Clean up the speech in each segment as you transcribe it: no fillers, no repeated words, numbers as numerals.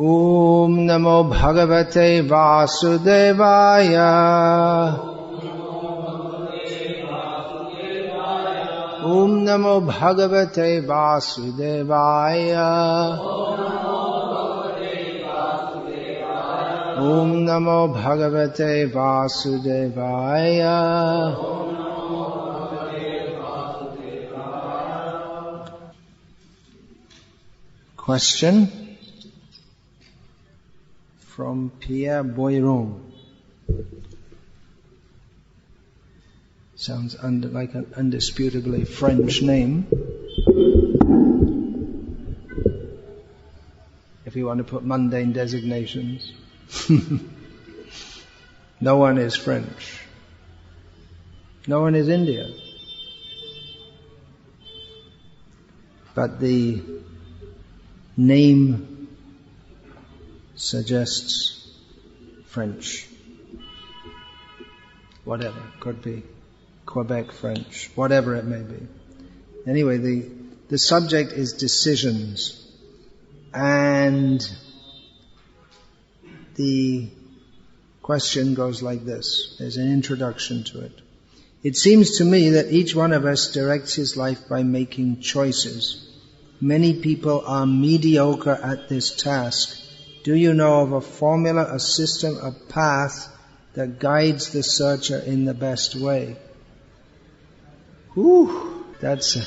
Om Namo Bhagavate Vasudevaya. Om Namo Bhagavate Vasudevaya. Om Namo Bhagavate Vasudevaya. Question from Pierre Boiron. Sounds like an undisputably French name. If you want to put mundane designations. No one is French. No one is Indian. But the name suggests French. Whatever, could be Quebec French, whatever it may be. Anyway, the subject is decisions. And the question goes like this. There's an introduction to it. It seems to me that each one of us directs his life by making choices. Many people are mediocre at this task. Do you know of a formula, a system, a path that guides the searcher in the best way? Whew, that's a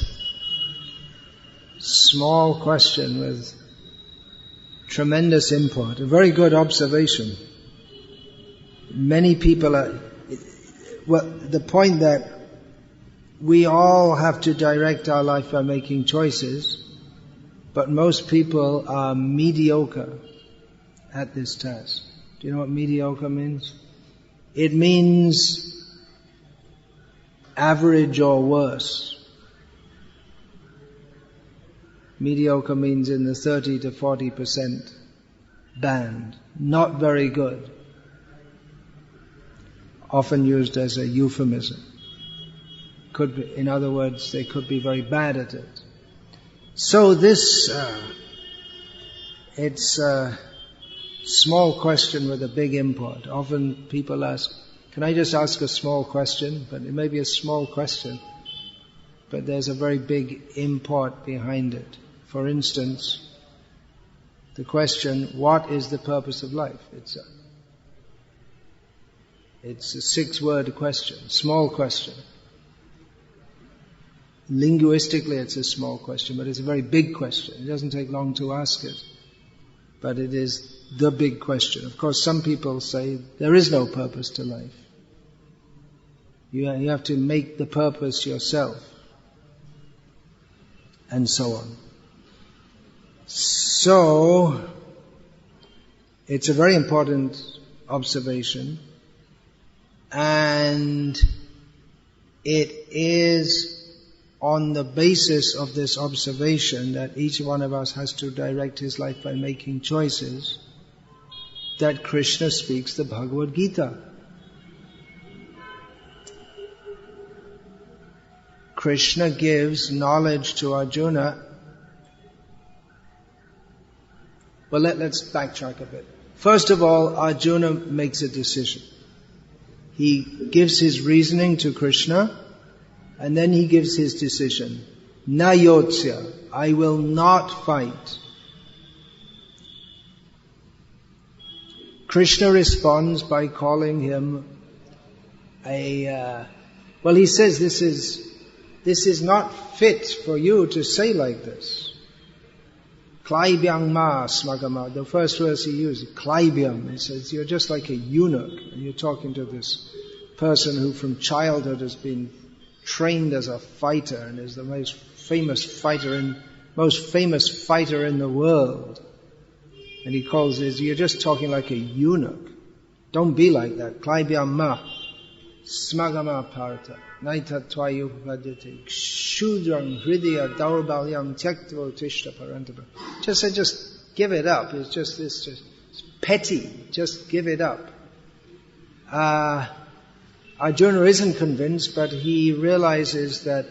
small question with tremendous import. A very good observation. Many people are... Well, the point that we all have to direct our life by making choices, but most people are mediocre at this task. Do you know what mediocre means? It means average or worse. Mediocre means in the 30 to 40% band. Not very good. Often used as a euphemism. Could be, in other words, they could be very bad at it. So this, it's a small question with a big import. Often people ask, can I just ask a small question? But it may be a small question, but there's a very big import behind it. For instance, the question, what is the purpose of life? It's a 6-word question, small question. Linguistically it's a small question, but it's a very big question. It doesn't take long to ask it. But it is the big question. Of course, some people say there is no purpose to life. You have to make the purpose yourself. And so on. So, it's a very important observation. And it is on the basis of this observation that each one of us has to direct his life by making choices that Krishna speaks the Bhagavad Gita. Krishna gives knowledge to Arjuna. Well, let's backtrack a bit. First of all, Arjuna makes a decision. He gives his reasoning to Krishna, and then he gives his decision. Na yotsya, I will not fight. Krishna responds by calling him well, he says this is not fit for you to say like this. Klaibyang ma smagama. The first verse he used, klaibyam. He says, you're just like a eunuch. And you're talking to this person who from childhood has been trained as a fighter and is the most famous fighter in the world. And he calls this, you're just talking like a eunuch. Don't be like that. Klaibyam ma smagama parata. Naita tvayu vadite. Kshudrang hridaya daurbalyam tyaktva tishta parantapa. Just give it up. It's just petty. Just give it up. Arjuna isn't convinced, but he realizes that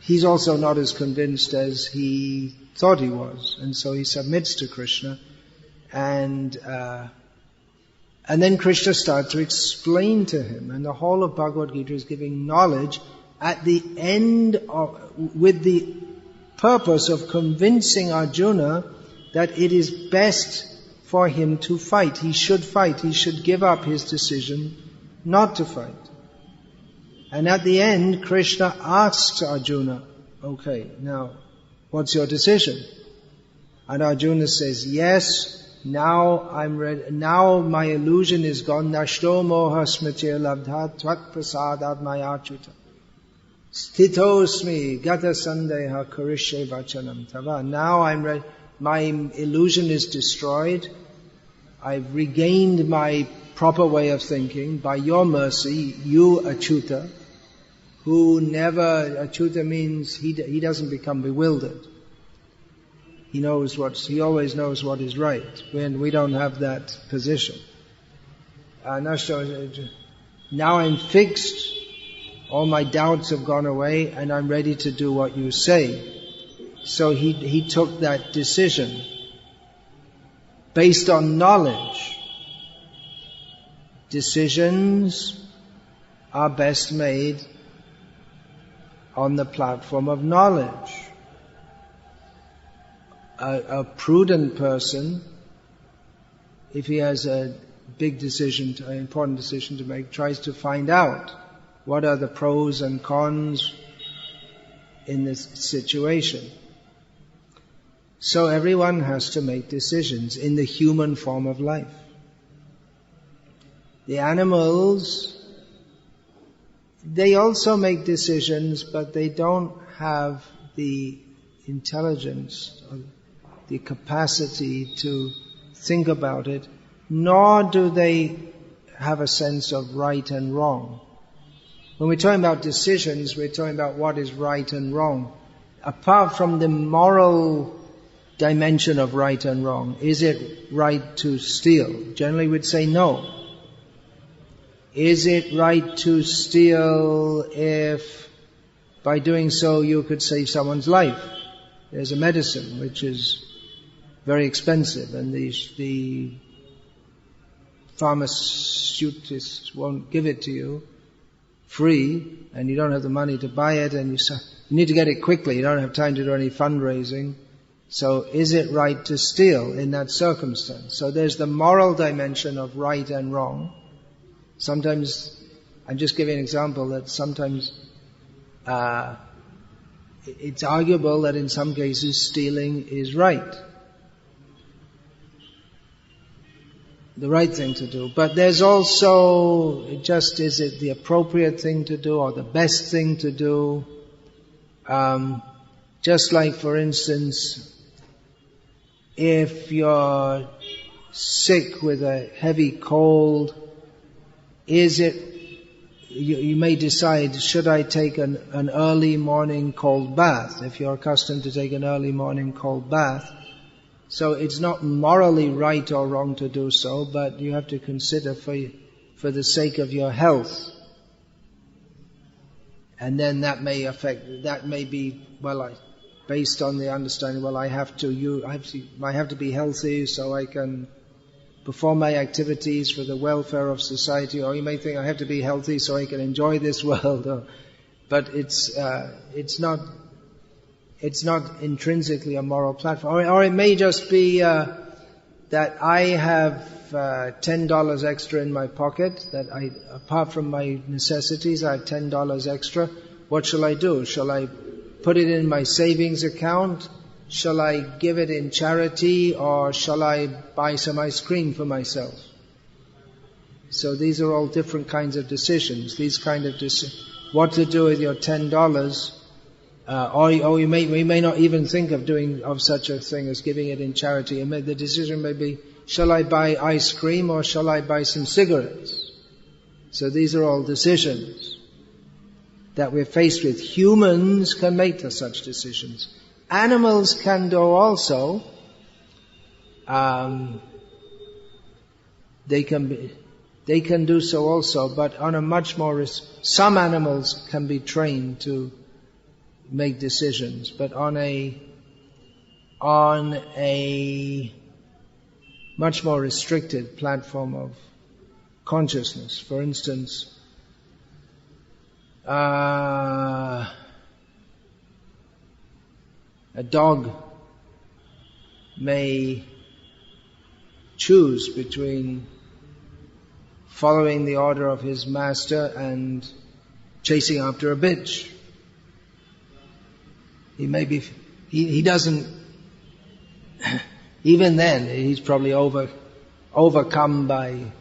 he's also not as convinced as he thought he was. And so he submits to Krishna. And then Krishna starts to explain to him. And the whole of Bhagavad Gita is giving knowledge at the end with the purpose of convincing Arjuna that it is best for him to fight. He should fight. He should give up his decision not to fight. And at the end, Krishna asks Arjuna, okay, now, what's your decision? And Arjuna says, yes, now I'm ready. Now my illusion is gone. Nashto moha smritir labdha tvat prasadad mayachyuta. Sthitosmi gata sandeha karishye vachanam tava. Now I'm ready. My illusion is destroyed. I've regained my proper way of thinking. By your mercy, you Achyuta, Achyuta means he doesn't become bewildered. He always knows what is right, when we don't have that position. Now I'm fixed, all my doubts have gone away, and I'm ready to do what you say. So he took that decision based on knowledge. Decisions are best made on the platform of knowledge. A prudent person, if he has an important decision to make, tries to find out what are the pros and cons in this situation. So everyone has to make decisions in the human form of life. The animals, they also make decisions, but they don't have the intelligence or the capacity to think about it, nor do they have a sense of right and wrong. When we're talking about decisions, we're talking about what is right and wrong. Apart from the moral dimension of right and wrong, is it right to steal? Generally we'd say no. Is it right to steal if by doing so you could save someone's life? There's a medicine which is very expensive, and the pharmaceutists won't give it to you free, and you don't have the money to buy it, and you need to get it quickly. You don't have time to do any fundraising. So is it right to steal in that circumstance? So there's the moral dimension of right and wrong. Sometimes, I'm just giving an example that sometimes it's arguable that in some cases stealing is right. The right thing to do. But there's also, is it the appropriate thing to do or the best thing to do? Just like, for instance, if you're sick with a heavy cold, you may decide, should I take an early morning cold bath? If you're accustomed to take an early morning cold bath, so it's not morally right or wrong to do so, but you have to consider for the sake of your health. And then that may be, based on the understanding, I have to be healthy so I can perform my activities for the welfare of society, or you may think I have to be healthy so I can enjoy this world. But it's not intrinsically a moral platform. Or it may just be that I have $10 extra in my pocket, that apart from my necessities, I have $10 extra. What shall I do? Shall I put it in my savings account? Shall I give it in charity, or shall I buy some ice cream for myself? So these are all different kinds of decisions. What to do with your $10, or we may not even think of such a thing as giving it in charity. The decision may be, shall I buy ice cream or shall I buy some cigarettes? So these are all decisions that we're faced with. Humans can make such decisions. Animals can do also. They can do so also, but on a much more some animals can be trained to make decisions, but on a on a much more restricted platform of consciousness. For instance, a dog may choose between following the order of his master and chasing after a bitch. He doesn't, even then, he's probably overcome by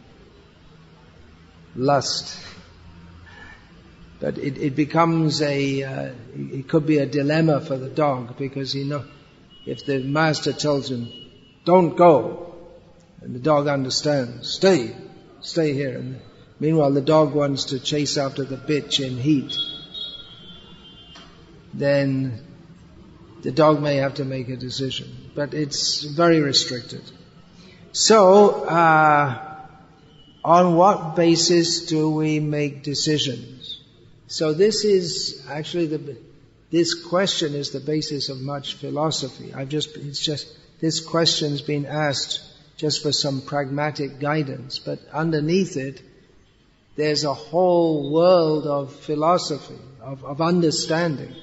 lust. But it becomes it could be a dilemma for the dog, because if the master tells him, don't go, and the dog understands, stay here. And meanwhile the dog wants to chase after the bitch in heat, then the dog may have to make a decision. But it's very restricted. So, on what basis do we make decisions? So this is actually this question is the basis of much philosophy. This question's been asked just for some pragmatic guidance, but underneath it, there's a whole world of philosophy, of understanding.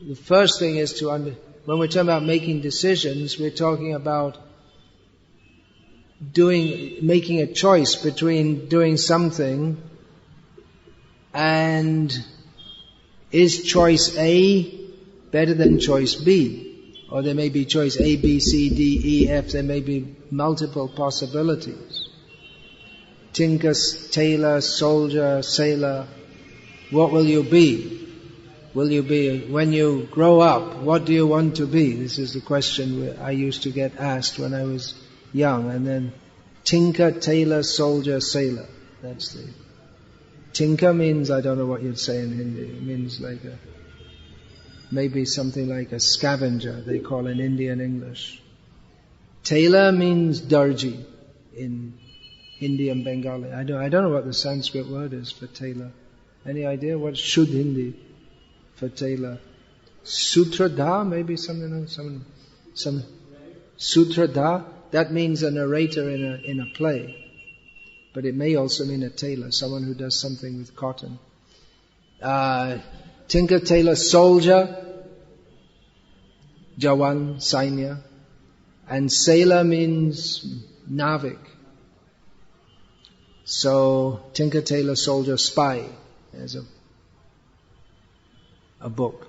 The first thing is when we're talking about making decisions, we're talking about making a choice between doing something, and is choice A better than choice B? Or there may be choice A, B, C, D, E, F, there may be multiple possibilities. Tinker, tailor, soldier, sailor, what will you be? Will you be, when you grow up, what do you want to be? This is the question I used to get asked when I was young. And then tinker, tailor, soldier, sailor. That's the... Tinker means, I don't know what you'd say in Hindi. It means maybe something like a scavenger, they call in Indian English. Tailor means darji in Hindi and Bengali. I don't know what the Sanskrit word is for tailor. Any idea? What's Shuddh Hindi for tailor? Sutradhar, maybe something else. Some Sutradhar. That means a narrator in a play. But it may also mean a tailor, someone who does something with cotton. Tinker, tailor, soldier, Jawan, Sainya. And sailor means Navik. So, tinker, tailor, soldier, spy. There's a book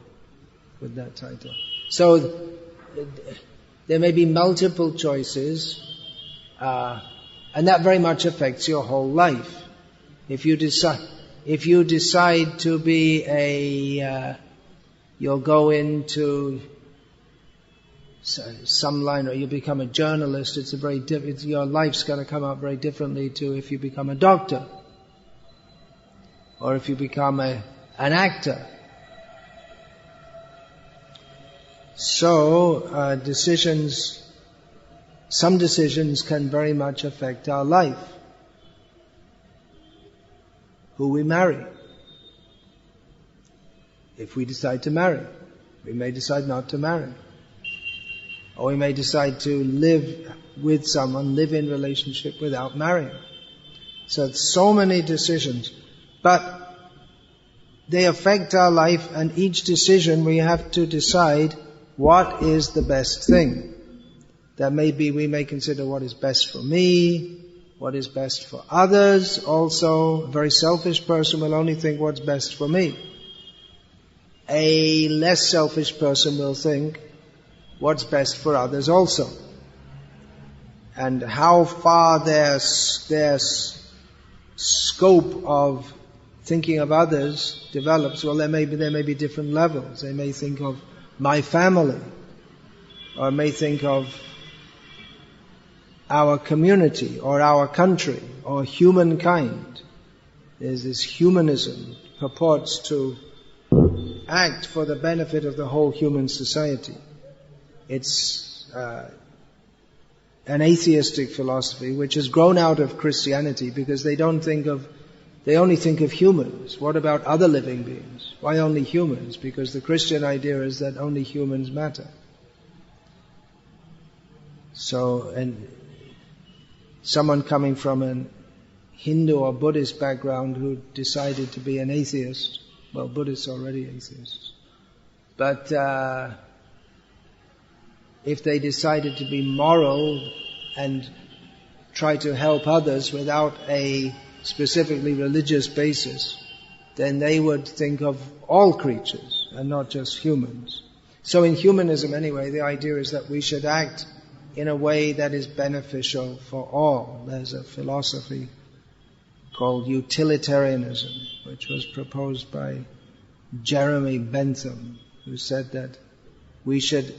with that title. So, there may be multiple choices, and that very much affects your whole life. If you decide to be you'll go into some line, or you become a journalist, your life's going to come out very differently to if you become a doctor, or if you become an actor. So, some decisions can very much affect our life. Who we marry. If we decide to marry, we may decide not to marry. Or we may decide to live with someone, live in relationship without marrying. So it's so many decisions. But they affect our life, and each decision we have to decide what is the best thing. That we may consider what is best for me, what is best for others. Also, a very selfish person will only think what's best for me. A less selfish person will think what's best for others also. And how far their scope of thinking of others develops, well, there may be different levels. They may think of my family, or may think of our community, or our country, or humankind. There's this humanism, purports to act for the benefit of the whole human society. It's an atheistic philosophy which has grown out of Christianity, because they only think of humans. What about other living beings? Why only humans? Because the Christian idea is that only humans matter. So, and someone coming from an Hindu or Buddhist background who decided to be an atheist, well, Buddhists are already atheists, but if they decided to be moral and try to help others without a specifically religious basis, then they would think of all creatures and not just humans. So in humanism anyway, the idea is that we should act in a way that is beneficial for all. There's a philosophy called utilitarianism, which was proposed by Jeremy Bentham, who said that we should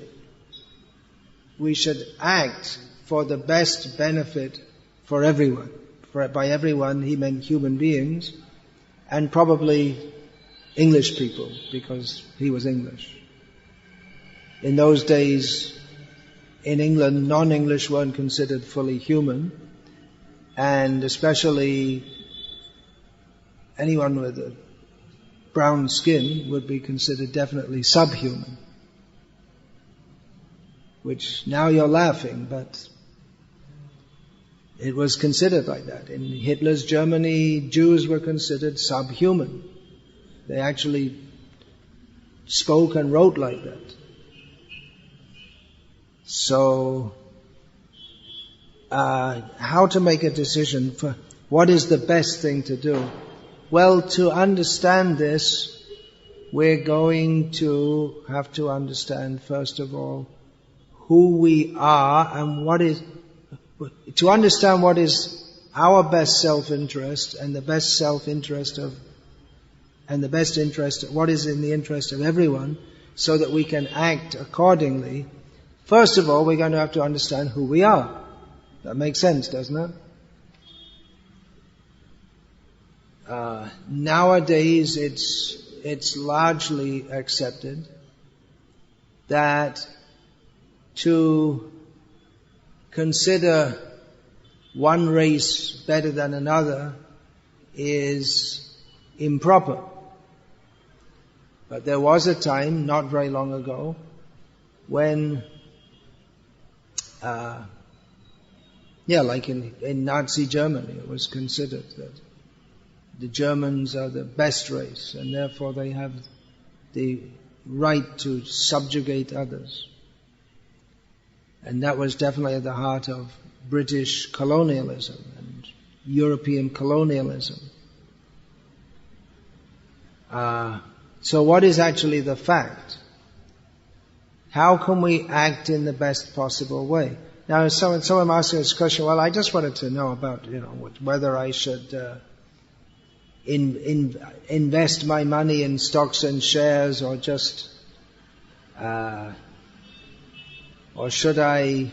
act for the best benefit for everyone. By everyone, he meant human beings, and probably English people, because he was English. In those days, in England, non-English weren't considered fully human, and especially anyone with a brown skin would be considered definitely subhuman. Which now you're laughing, but it was considered like that. In Hitler's Germany, Jews were considered subhuman. They actually spoke and wrote like that. So, how to make a decision for what is the best thing to do? Well, to understand this, we're going to have to understand, first of all, who we are and to understand what is our best self-interest and the best self-interest what is in the interest of everyone, so that we can act accordingly. First of all, we're going to have to understand who we are. That makes sense, doesn't it? Nowadays, it's largely accepted that to consider one race better than another is improper. But there was a time, not very long ago, when, like in Nazi Germany, it was considered that the Germans are the best race, and therefore they have the right to subjugate others. And that was definitely at the heart of British colonialism and European colonialism. So what is actually the fact? How can we act in the best possible way? Now, someone asked me this question. Well, I just wanted to know about, whether I should invest my money in stocks and shares, or just, or should I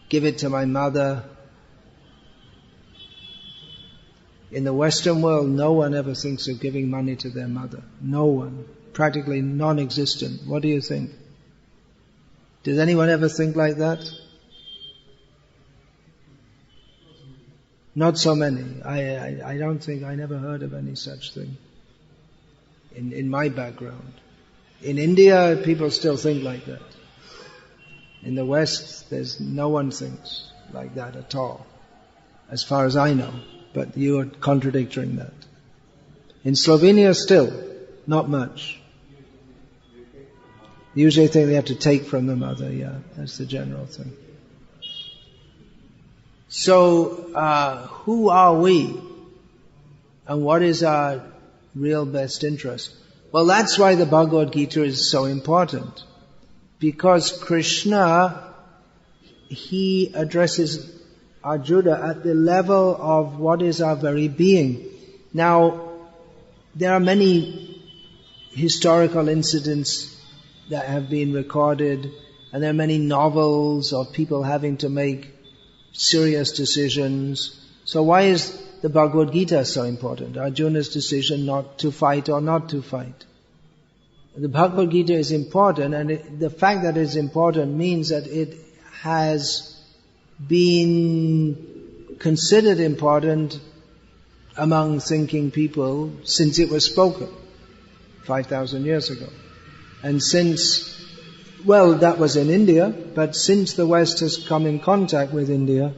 give it to my mother? In the Western world, no one ever thinks of giving money to their mother. No one. Practically non-existent. What do you think? Does anyone ever think like that? Not so many. I don't think, I never heard of any such thing in my background. In India, people still think like that. In the West, no one thinks like that at all, as far as I know. But you are contradicting that. In Slovenia, still, not much. Usually think they have to take from the mother, yeah, that's the general thing. So, who are we? And what is our real best interest? Well, that's why the Bhagavad Gita is so important. Because Krishna, he addresses Arjuna at the level of what is our very being. Now, there are many historical incidents that have been recorded, and there are many novels of people having to make serious decisions. So why is the Bhagavad Gita so important? Arjuna's decision not to fight or not to fight. The Bhagavad Gita is important, and the fact that it's important means that it has been considered important among thinking people since it was spoken 5,000 years ago. And since Well, that was in India, but since the West has come in contact with India,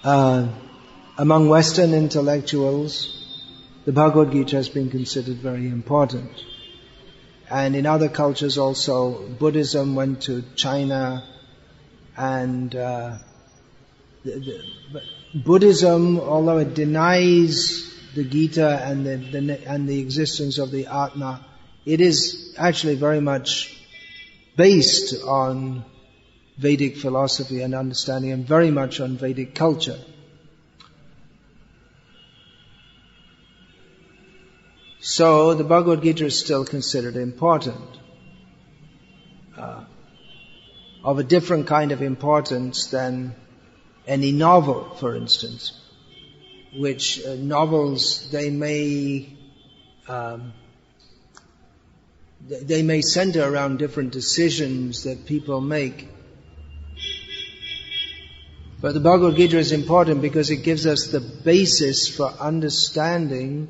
among Western intellectuals, the Bhagavad Gita has been considered very important. And in other cultures also, Buddhism went to China, and Buddhism, although it denies the Gita and the existence of the Atma, it is actually very much based on Vedic philosophy and understanding, and very much on Vedic culture. So the Bhagavad Gita is still considered important, of a different kind of importance than any novel, for instance, which novels, they may center around different decisions that people make. But the Bhagavad Gita is important because it gives us the basis for understanding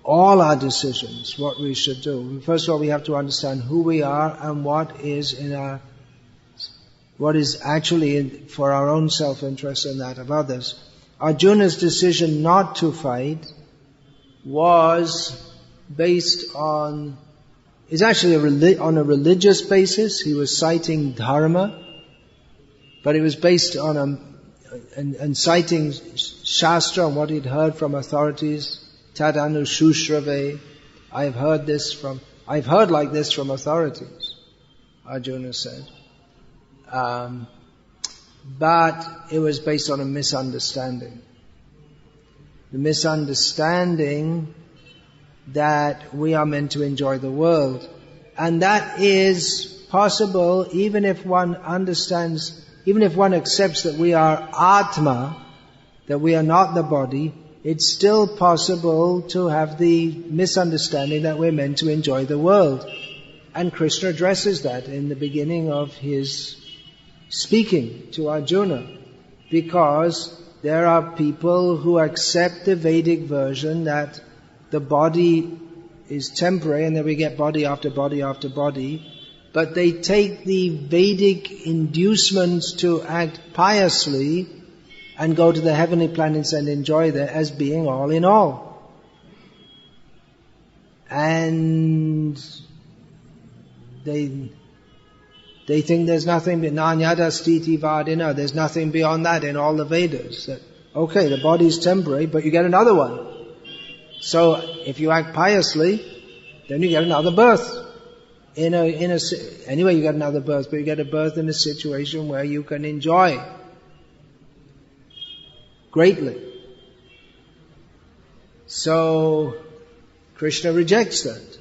all our decisions, what we should do. First of all, we have to understand who we are and what is actually for our own self-interest and that of others. Arjuna's decision not to fight was based on, is actually on a religious basis. He was citing dharma, but it was based on and citing Shastra and what he'd heard from authorities. Tadanu shushrave, I've heard like this from authorities, Arjuna said. But it was based on a misunderstanding. The misunderstanding that we are meant to enjoy the world. And that is possible even if one accepts that we are Atma, that we are not the body. It's still possible to have the misunderstanding that we're meant to enjoy the world. And Krishna addresses that in the beginning of his speaking to Arjuna, because there are people who accept the Vedic version that the body is temporary and that we get body after body after body, but they take the Vedic inducements to act piously and go to the heavenly planets and enjoy there as being all in all. And they think there's nothing, Nanyadastiti Vadina, there's nothing beyond that in all the Vedas. That, okay, the body's temporary, but you get another one. So if you act piously, then you get another birth. Anyway, you get another birth, but you get a birth in a situation where you can enjoy greatly. So Krishna rejects that.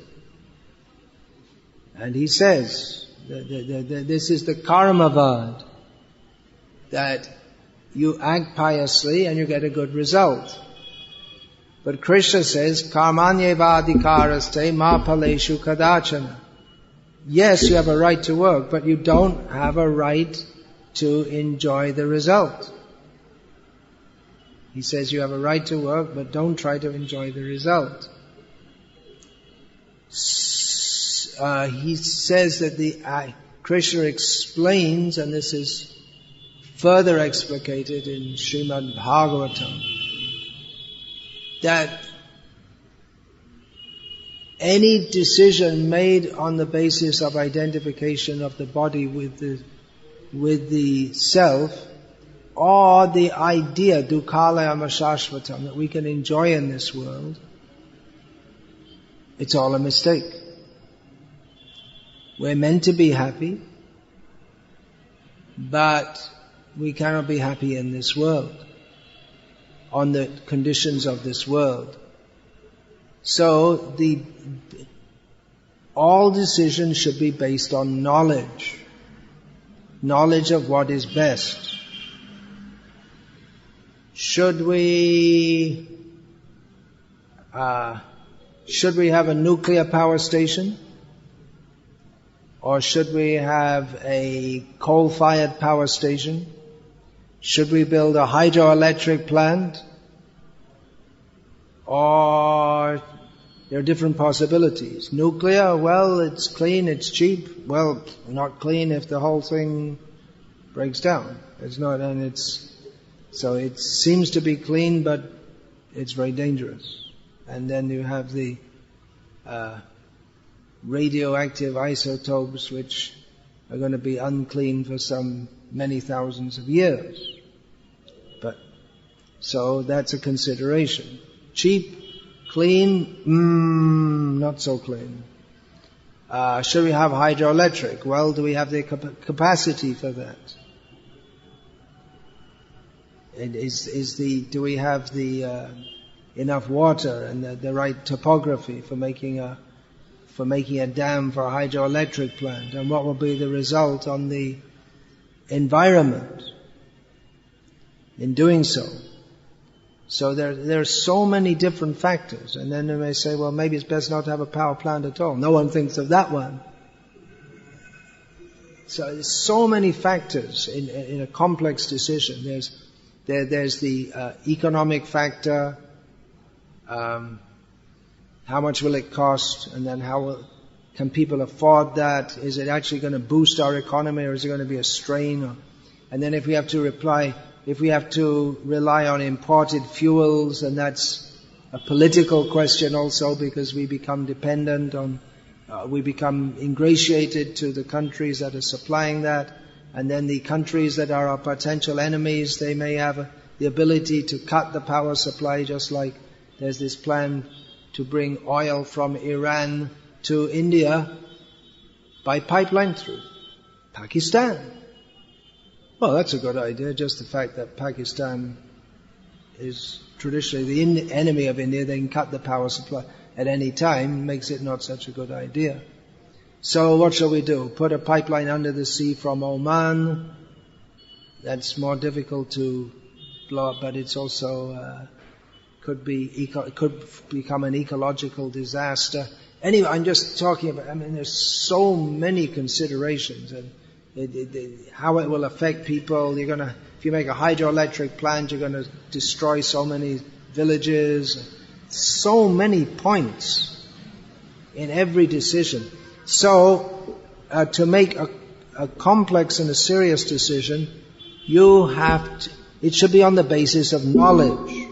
And he says, this is the karmavad, that you act piously and you get a good result. But Krishna says, karmanyevadikaraste ma paleshu kadachana. Yes, you have a right to work, but you don't have a right to enjoy the result. He says you have a right to work, but don't try to enjoy the result. He says that Krishna explains, and this is further explicated in Srimad Bhagavatam, that any decision made on the basis of identification of the body with the self, or the idea, dukhalayam shashvatam, that we can enjoy in this world, it's all a mistake. We're meant to be happy, but we cannot be happy in this world, on the conditions of this world. So all decisions should be based on knowledge of what is best. Should we have a nuclear power station? Or should we have a coal-fired power station? Should we build a hydroelectric plant? Or There are different possibilities. Nuclear, well, it's clean, it's cheap. Well, not clean if the whole thing breaks down. It's not, and so it seems to be clean, but it's very dangerous. And then you have the radioactive isotopes, which are going to be unclean for many thousands of years. So that's a consideration. Cheap, clean, not so clean. Should we have hydroelectric? Well, do we have the capacity for that? Do we have the enough water and the right topography for making a dam for a hydroelectric plant? And what will be the result on the environment in doing so? So there are so many different factors, and then they may say, well, maybe it's best not to have a power plant at all. No one thinks of that one. So there's so many factors in a complex decision. There's the economic factor, how much will it cost, and then can people afford that? Is it actually going to boost our economy, or is it going to be a strain? And then if we have to rely on imported fuels, and that's a political question also, because we become dependent on, we become ingratiated to the countries that are supplying that, and then the countries that are our potential enemies, they may have the ability to cut the power supply, just like there's this plan to bring oil from Iran to India by pipeline through Pakistan. Well, that's a good idea. Just the fact that Pakistan is traditionally the enemy of India, they can cut the power supply at any time, makes it not such a good idea. So what shall we do? Put a pipeline under the sea from Oman? That's more difficult to blow up, but it's also could become an ecological disaster. Anyway, I'm just talking about, there's so many considerations, and how it will affect people. If you make a hydroelectric plant, you're going to destroy so many villages. So many points in every decision. So, to make a complex and a serious decision, it should be on the basis of knowledge.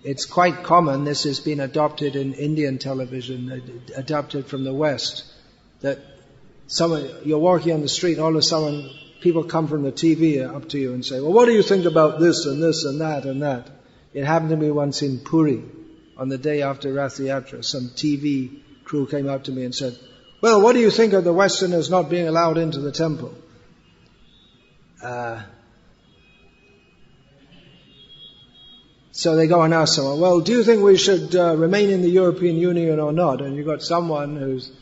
It's quite common, this has been adopted in Indian television, adopted from the West, that you're walking on the street, and all of a sudden people come from the TV up to you and say, well, what do you think about this and this and that and that? It happened to me once in Puri, on the day after Rath Yatra. Some TV crew came up to me and said, well, what do you think of the Westerners not being allowed into the temple? So they go and ask someone, well, do you think we should remain in the European Union or not? And you've got someone who's,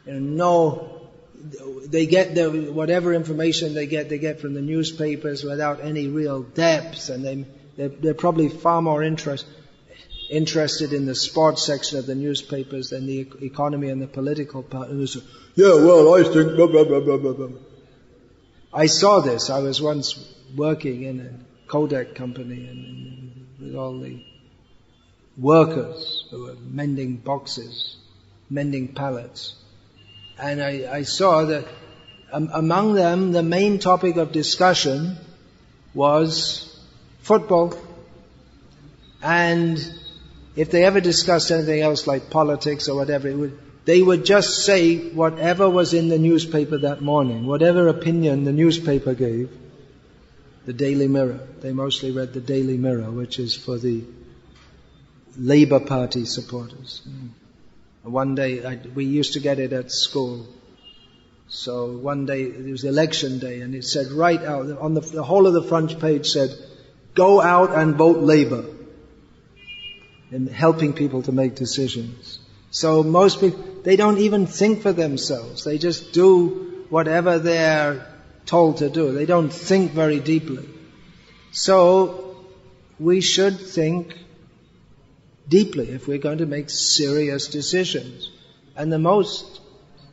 they get whatever information they get from the newspapers without any real depth, and they're probably far more interested in the sports section of the newspapers than the economy and the political part. And they say, yeah, well, I think blah, blah, blah, blah, blah, blah. I saw this. I was once working in a Kodak company, and with all the workers who were mending boxes, mending pallets. And I saw that among them, the main topic of discussion was football. And if they ever discussed anything else like politics or whatever, they would just say whatever was in the newspaper that morning, whatever opinion the newspaper gave. The Daily Mirror. They mostly read the Daily Mirror, which is for the Labour Party supporters. One day, we used to get it at school. So one day, it was election day, and it said right out, on the whole of the front page said, go out and vote Labour. And helping people to make decisions. So most people, they don't even think for themselves. They just do whatever they're told to do. They don't think very deeply. So we should think deeply if we're going to make serious decisions. And the most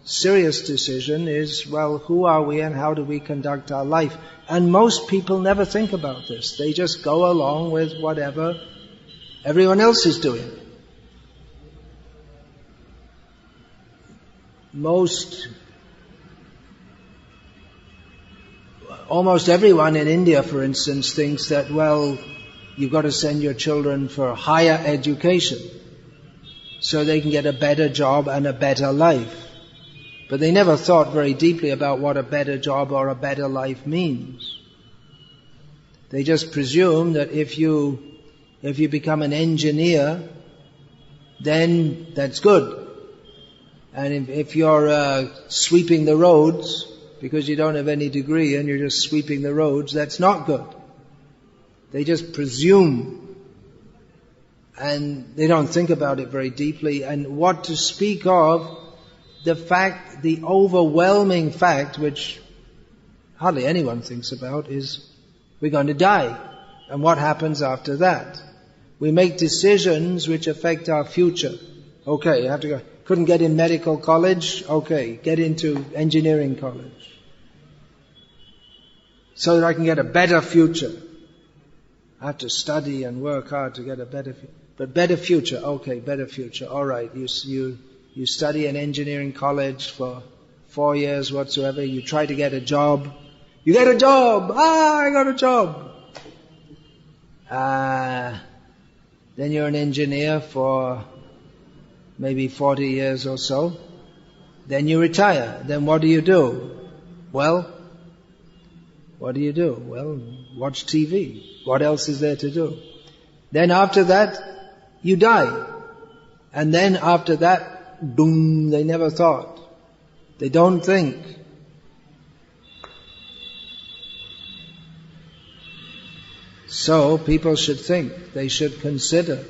serious decision is, well, who are we and how do we conduct our life? And most people never think about this. They just go along with whatever everyone else is doing. almost everyone in India, for instance, thinks that, well, you've got to send your children for higher education so they can get a better job and a better life. But they never thought very deeply about what a better job or a better life means. They just presume that if you become an engineer, then that's good. And if you're sweeping the roads, because you don't have any degree and you're just sweeping the roads, that's not good. They just presume. And they don't think about it very deeply. And what to speak of, the overwhelming fact, which hardly anyone thinks about, is we're going to die. And what happens after that? We make decisions which affect our future. Okay, you have to go. Couldn't get in medical college? Okay, get into engineering college. So that I can get a better future. I have to study and work hard to get a better future. But better future, okay, better future. All right, you study in engineering college for 4 years whatsoever. You try to get a job. You get a job! I got a job! Then you're an engineer for maybe 40 years or so. Then you retire. Then what do? Well, what do? Well, watch TV. What else is there to do? Then after that, you die. And then after that, boom, they never thought. They don't think. So people should think, they should consider.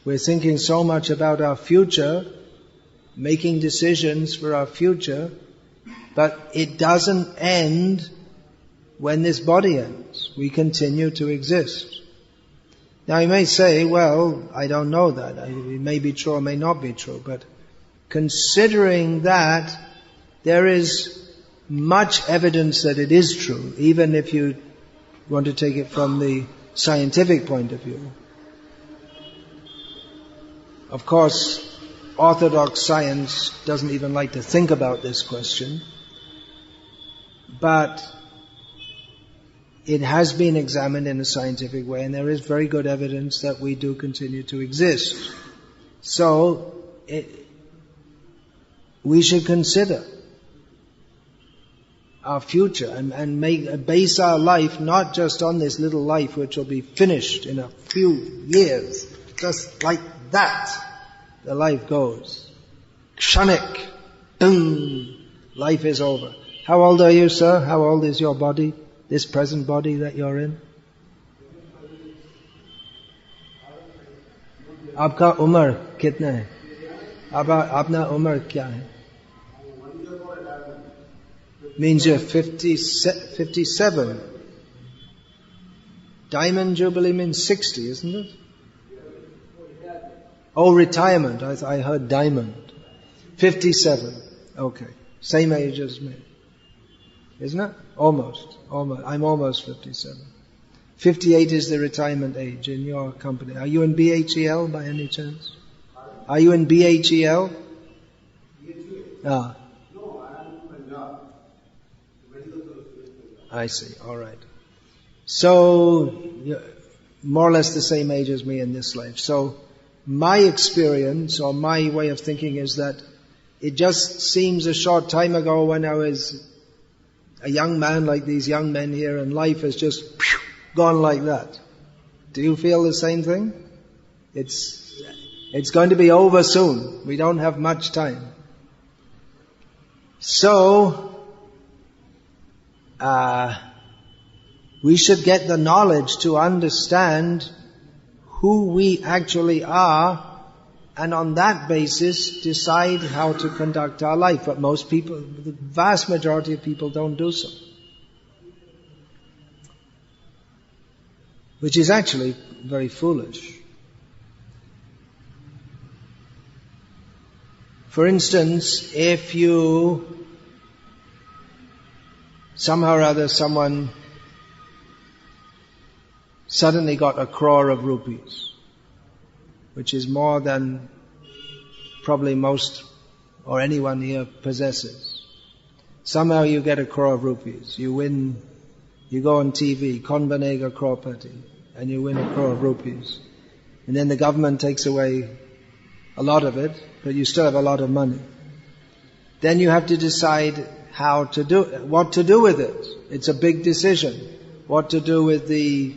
We're thinking so much about our future, making decisions for our future, but it doesn't end when this body ends. We continue to exist. Now you may say, well, I don't know that. It may be true or may not be true, but considering that, there is much evidence that it is true, even if you want to take it from the scientific point of view. Of course, orthodox science doesn't even like to think about this question, but it has been examined in a scientific way, and there is very good evidence that we do continue to exist. So, we should consider our future and base our life not just on this little life which will be finished in a few years. Just like that, the life goes. Kshanik. Dung. Life is over. How old are you, sir? How old is your body? This present body that you're in? आपका उम्र कितना है? अपना उम्र क्या है? Means you're 57. Diamond Jubilee means 60, isn't it? Oh, retirement. I heard diamond. 57. Okay. Same age as me. Isn't it? Almost. I'm almost 57. 58 is the retirement age in your company. Are you in BHEL by any chance? Are you in BHEL? Ah. I see. All right. So, more or less the same age as me in this life. So, my experience or my way of thinking is that it just seems a short time ago when I was a young man like these young men here, and life has just gone like that. Do you feel the same thing? It's going to be over soon. We don't have much time. So, we should get the knowledge to understand who we actually are, and on that basis decide how to conduct our life. But most people, the vast majority of people don't do so. Which is actually very foolish. For instance, if you somehow or other someone suddenly got 1 crore of rupees, which is more than probably most or anyone here possesses. Somehow you get 1 crore rupees. You win, you go on TV, Kaun Banega Crorepati, and you win 1 crore rupees. And then the government takes away a lot of it, but you still have a lot of money. Then you have to decide what to do with it. It's a big decision. What to do with the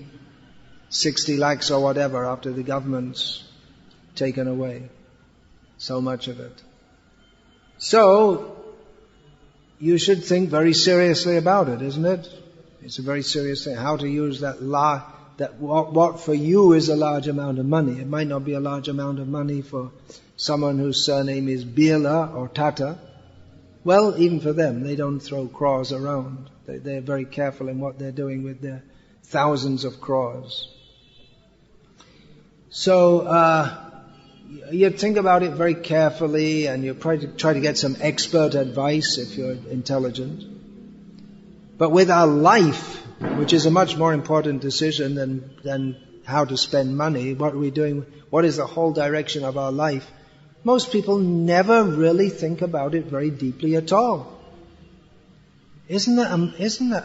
60 lakhs or whatever after the government's taken away so much of it. So, you should think very seriously about it, isn't it? It's a very serious thing. How to use what for you is a large amount of money. It might not be a large amount of money for someone whose surname is Birla or Tata. Well, even for them, they don't throw crores around. They're very careful in what they're doing with their thousands of crores. So, you think about it very carefully, and you try to get some expert advice if you're intelligent. But with our life, which is a much more important decision than how to spend money, what are we doing, what is the whole direction of our life, most people never really think about it very deeply at all. Isn't that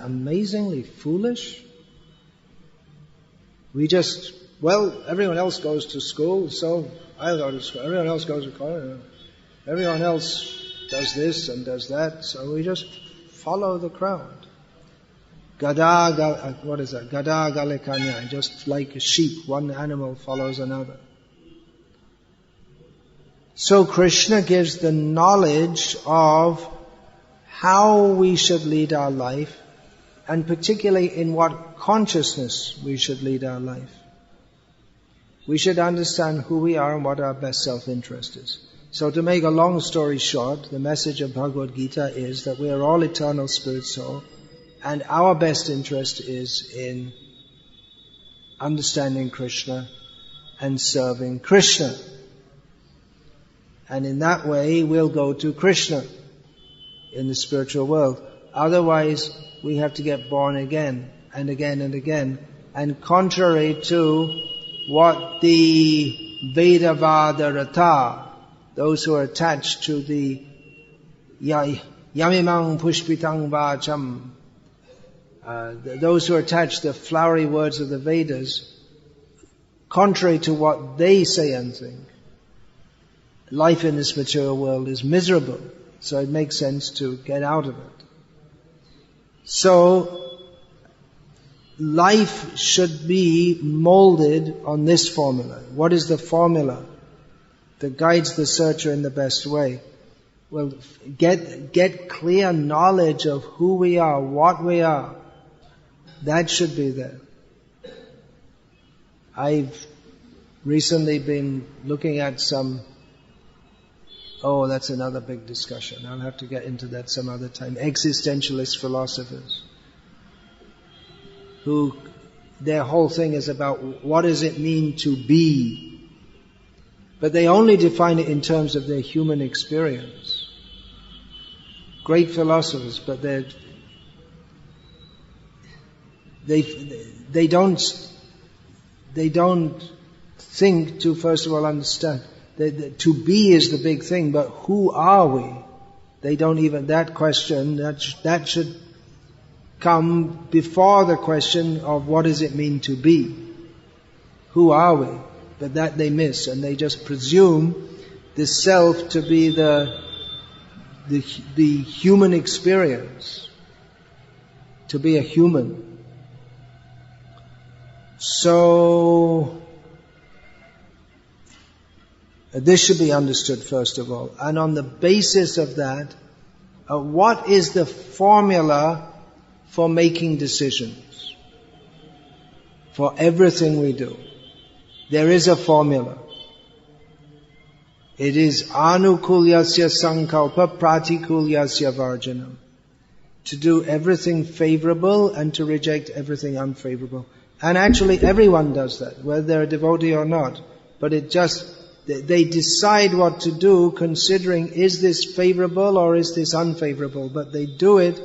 amazingly foolish? We just, everyone else goes to school, so I'll go to school. Everyone else goes to college. Everyone else does this and does that, so we just follow the crowd. Gada gale kanya, just like a sheep, one animal follows another. So Krishna gives the knowledge of how we should lead our life, and particularly in what consciousness we should lead our life. We should understand who we are and what our best self-interest is. So to make a long story short, the message of Bhagavad Gita is that we are all eternal spirit soul, and our best interest is in understanding Krishna and serving Krishna. And in that way, we'll go to Krishna in the spiritual world. Otherwise, we have to get born again and again and again. And contrary to what the Vedavada Rata, those who are attached to the Yamimang Pushpitang Vacham, those who are attached to the flowery words of the Vedas, contrary to what they say and think, life in this material world is miserable, so it makes sense to get out of it. So, life should be molded on this formula. What is the formula that guides the searcher in the best way? Well, get clear knowledge of who we are, what we are. That should be there. I've recently been looking at that's another big discussion. I'll have to get into that some other time. Existentialist philosophers who their whole thing is about what does it mean to be. But they only define it in terms of their human experience. Great philosophers, but they don't think to first of all understand. To be is the big thing, but who are we? They don't even, that question, that should come before the question of what does it mean to be? Who are we? But that they miss, and they just presume the self to be the human experience, to be a human. So, this should be understood first of all. And on the basis of that, what is the formula for making decisions? For everything we do. There is a formula. It is anukulyasya sankalpa pratikulyasya varjanam. To do everything favorable and to reject everything unfavorable. And actually everyone does that, whether they're a devotee or not. But they decide what to do considering, is this favorable or is this unfavorable? But they do it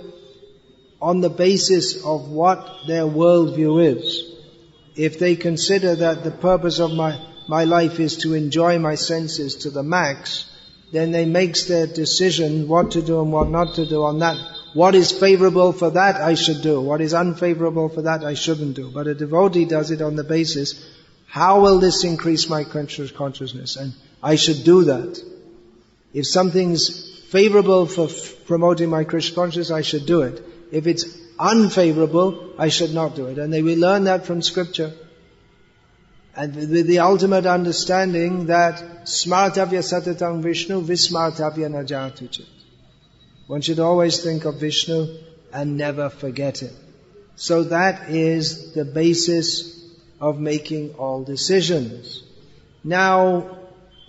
on the basis of what their worldview is. If they consider that the purpose of my life is to enjoy my senses to the max, then they makes their decision what to do and what not to do on that. What is favorable for that I should do. What is unfavorable for that I shouldn't do. But a devotee does it on the basis, how will this increase my consciousness? And I should do that. If something's favorable for promoting my Krishna consciousness, I should do it. If it's unfavorable, I should not do it. And we learn that from scripture. And with the ultimate understanding that smartavya satatang Vishnu vismartavya najatuchit. One should always think of Vishnu and never forget him. So that is the basis of making all decisions. Now,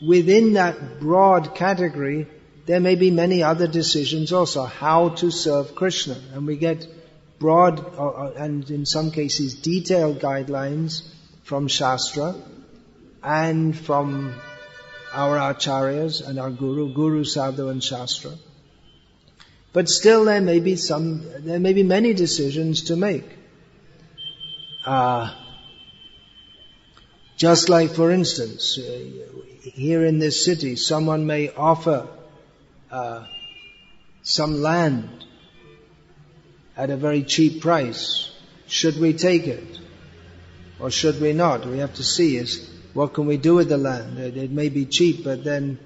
within that broad category, there may be many other decisions also. How to serve Krishna. And we get broad and in some cases detailed guidelines from Shastra and from our acharyas and our Guru Sadhu and Shastra. But still there may be many decisions to make. Just like, for instance, here in this city, someone may offer some land at a very cheap price. Should we take it? Or should we not? We have to see is what can we do with the land? It may be cheap, but then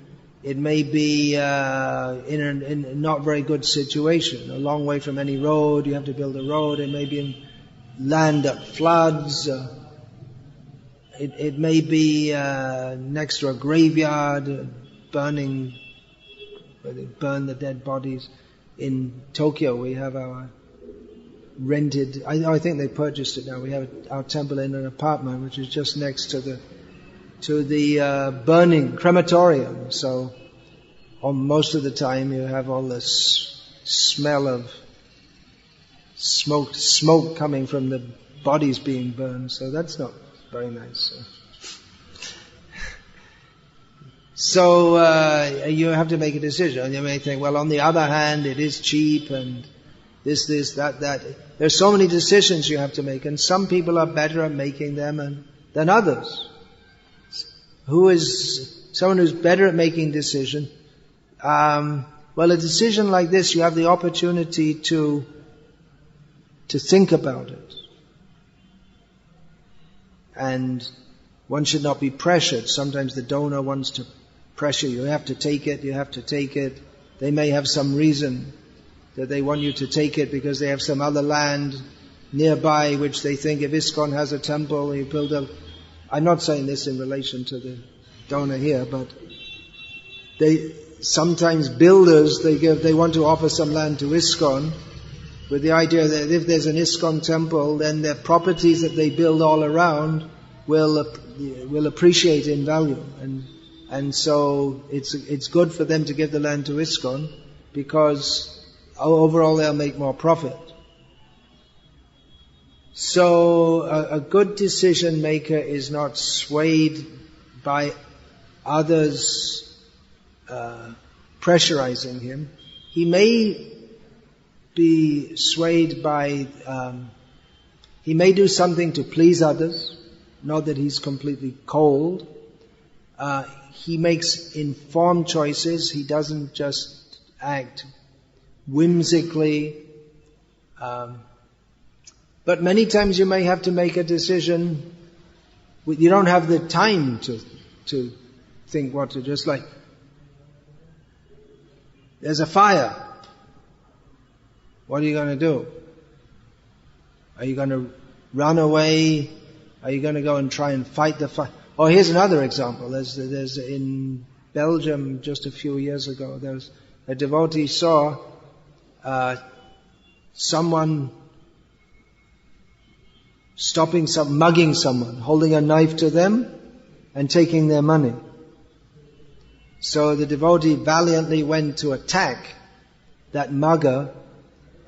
it may be in a not very good situation, a long way from any road. You have to build a road. It may be in land that floods. It may be next to a graveyard, burning, where they burn the dead bodies. In Tokyo, we have our rented, I think they purchased it now. We have our temple in an apartment which is just next to the burning crematorium. So most of the time you have all this smell of smoke coming from the bodies being burned. So that's not very nice. So you have to make a decision. You may think, well, on the other hand, it is cheap and this, that. There's so many decisions you have to make, and some people are better at making them than others. Who is someone who's better at making decision? Well, a decision like this, you have the opportunity to think about it. And one should not be pressured. Sometimes the donor wants to pressure you. You have to take it. They may have some reason that they want you to take it because they have some other land nearby which they think if ISKCON has a temple, you build a... I'm not saying this in relation to the donor here, but sometimes builders, they want to offer some land to ISKCON with the idea that if there's an ISKCON temple, then their properties that they build all around will appreciate in value. And so it's good for them to give the land to ISKCON because overall they'll make more profit. So a good decision maker is not swayed by others pressurizing him. He may be swayed by, he may do something to please others, not that he's completely cold. He makes informed choices. He doesn't just act whimsically. But many times you may have to make a decision. You don't have the time to think what to do. Just like, there's a fire. What are you going to do? Are you going to run away? Are you going to go and try and fight the fire? Oh, here's another example. There's in Belgium just a few years ago, there's a devotee saw someone mugging someone, holding a knife to them and taking their money. So the devotee valiantly went to attack that mugger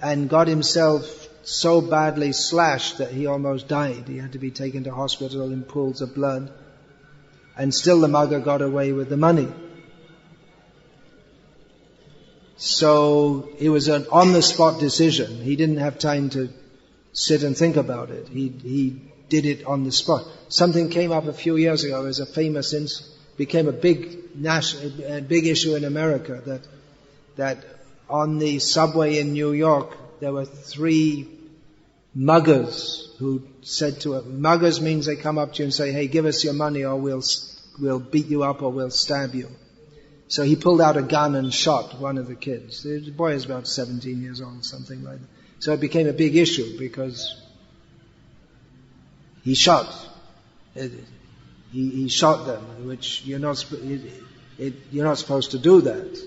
and got himself so badly slashed that he almost died. He had to be taken to hospital in pools of blood. And still the mugger got away with the money. So it was an on-the-spot decision. He didn't have time to sit and think about it. He did it on the spot. Something came up a few years ago. There's a famous became a big issue in America that on the subway in New York there were 3 muggers who said to him, muggers means they come up to you and say, hey, give us your money or we'll beat you up or we'll stab you. So he pulled out a gun and shot one of the kids. The boy is about 17 years old, something like that. So it became a big issue because he shot. He shot them, which you're not supposed to do that.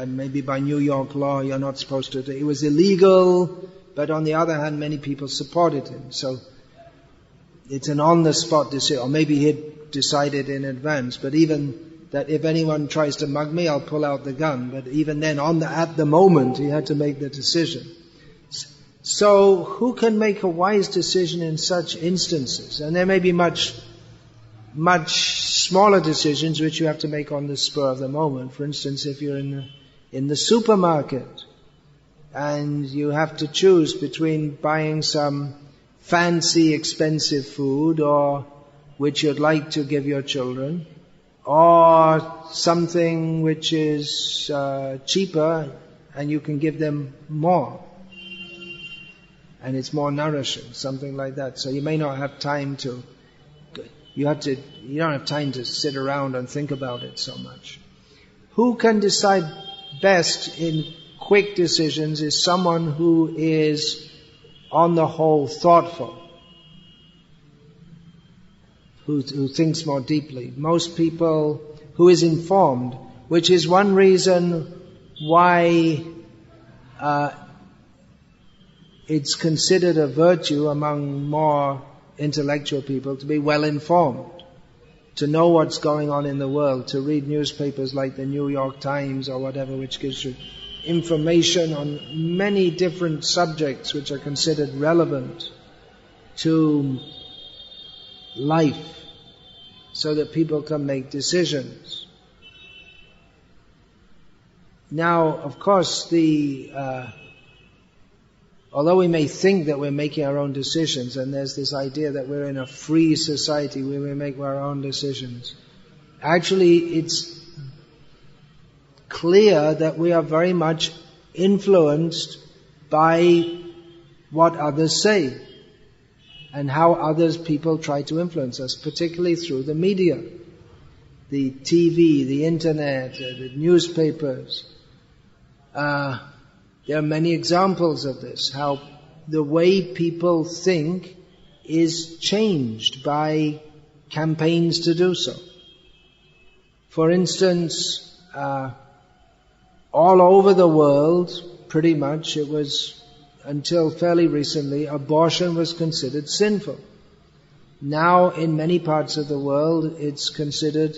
Maybe by New York law you're not supposed to do it. It was illegal, but on the other hand many people supported him. So it's an on-the-spot decision, or maybe he'd decided in advance, but even that if anyone tries to mug me, I'll pull out the gun. But even then, at the moment, he had to make the decision. So, who can make a wise decision in such instances? And there may be much smaller decisions which you have to make on the spur of the moment. For instance, if you're in the supermarket and you have to choose between buying some fancy, expensive food or which you'd like to give your children, or something which is cheaper and you can give them more and it's more nourishing, something like that. So you may not have time you don't have time to sit around and think about it so much. Who can decide best in quick decisions is someone who is on the whole thoughtful, who thinks more deeply. Most people who is informed, which is one reason why it's considered a virtue among more intellectual people to be well informed, to know what's going on in the world, to read newspapers like the New York Times or whatever, which gives you information on many different subjects which are considered relevant to life, so that people can make decisions. Now, of course, although we may think that we're making our own decisions, and there's this idea that we're in a free society where we make our own decisions, actually it's clear that we are very much influenced by what others say and how others people try to influence us, particularly through the media, the TV, the internet, the newspapers. There are many examples of this, how the way people think is changed by campaigns to do so. For instance, all over the world, pretty much, it was until fairly recently, abortion was considered sinful. Now, in many parts of the world, it's considered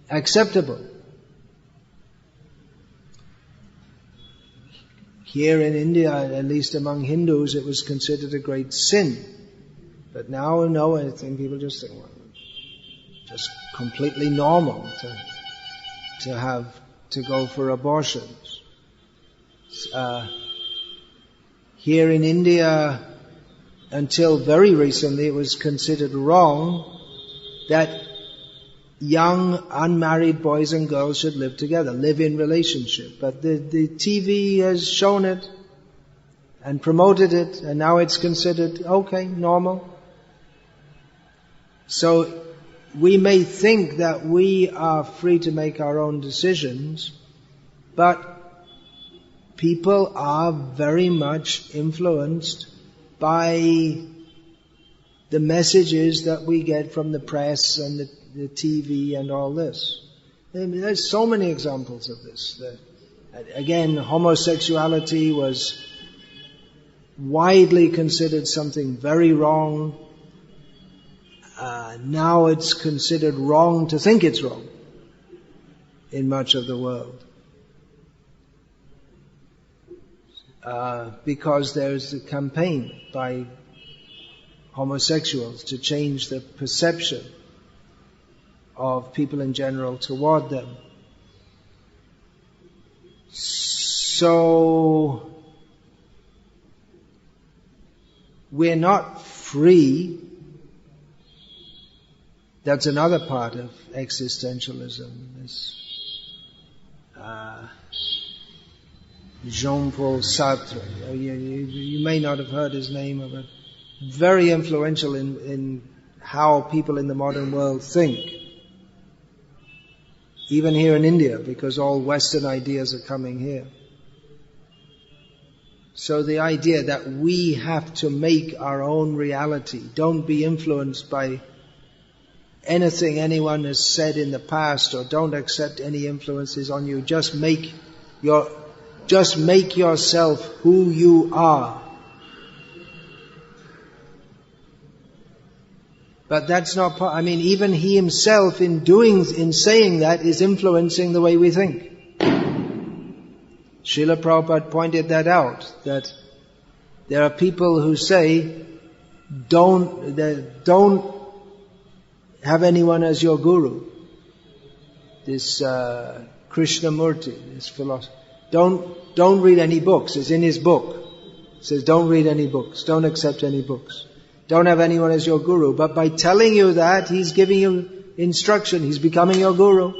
acceptable. Here in India, at least among Hindus, it was considered a great sin. But now, no, I think people just think, well, just completely normal to go for abortions. Here in India, until very recently, it was considered wrong that young unmarried boys and girls should live together, live in relationship. But the TV has shown it and promoted it, and now it's considered okay, normal. So we may think that we are free to make our own decisions, but people are very much influenced by the messages that we get from the press and the TV and all this. There's so many examples of this. Again, homosexuality was widely considered something very wrong. Now it's considered wrong to think it's wrong in much of the world. Because there's a campaign by homosexuals to change the perception of people in general toward them. So, we're not free That's another part of existentialism. This Jean-Paul Sartre. You may not have heard his name, but very influential in how people in the modern world think. Even here in India, because all Western ideas are coming here. So the idea that we have to make our own reality, don't be influenced by anything anyone has said in the past, or don't accept any influences on you, just make yourself who you are. But that's not even he himself in saying that is influencing the way we think. Srila Prabhupada pointed that out, that there are people who say, don't have anyone as your guru. This Krishnamurti, this philosopher. Don't read any books. It's in his book. It says don't read any books. Don't accept any books. Don't have anyone as your guru. But by telling you that, he's giving you instruction. He's becoming your guru.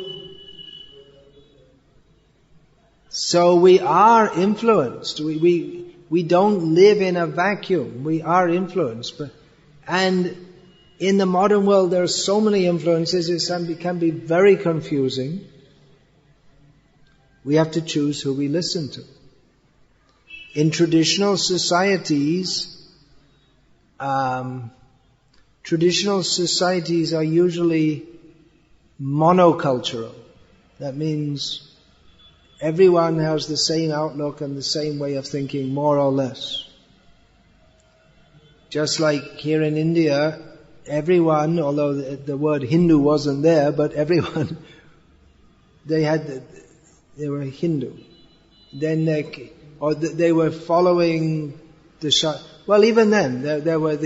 So we are influenced. We don't live in a vacuum. We are influenced. And in the modern world, there are so many influences, it can be very confusing. We have to choose who we listen to. In traditional societies are usually monocultural. That means everyone has the same outlook and the same way of thinking, more or less. Just like here in India, everyone, although the word Hindu wasn't there, but everyone, they were Hindu. Then they were following well, even then, there were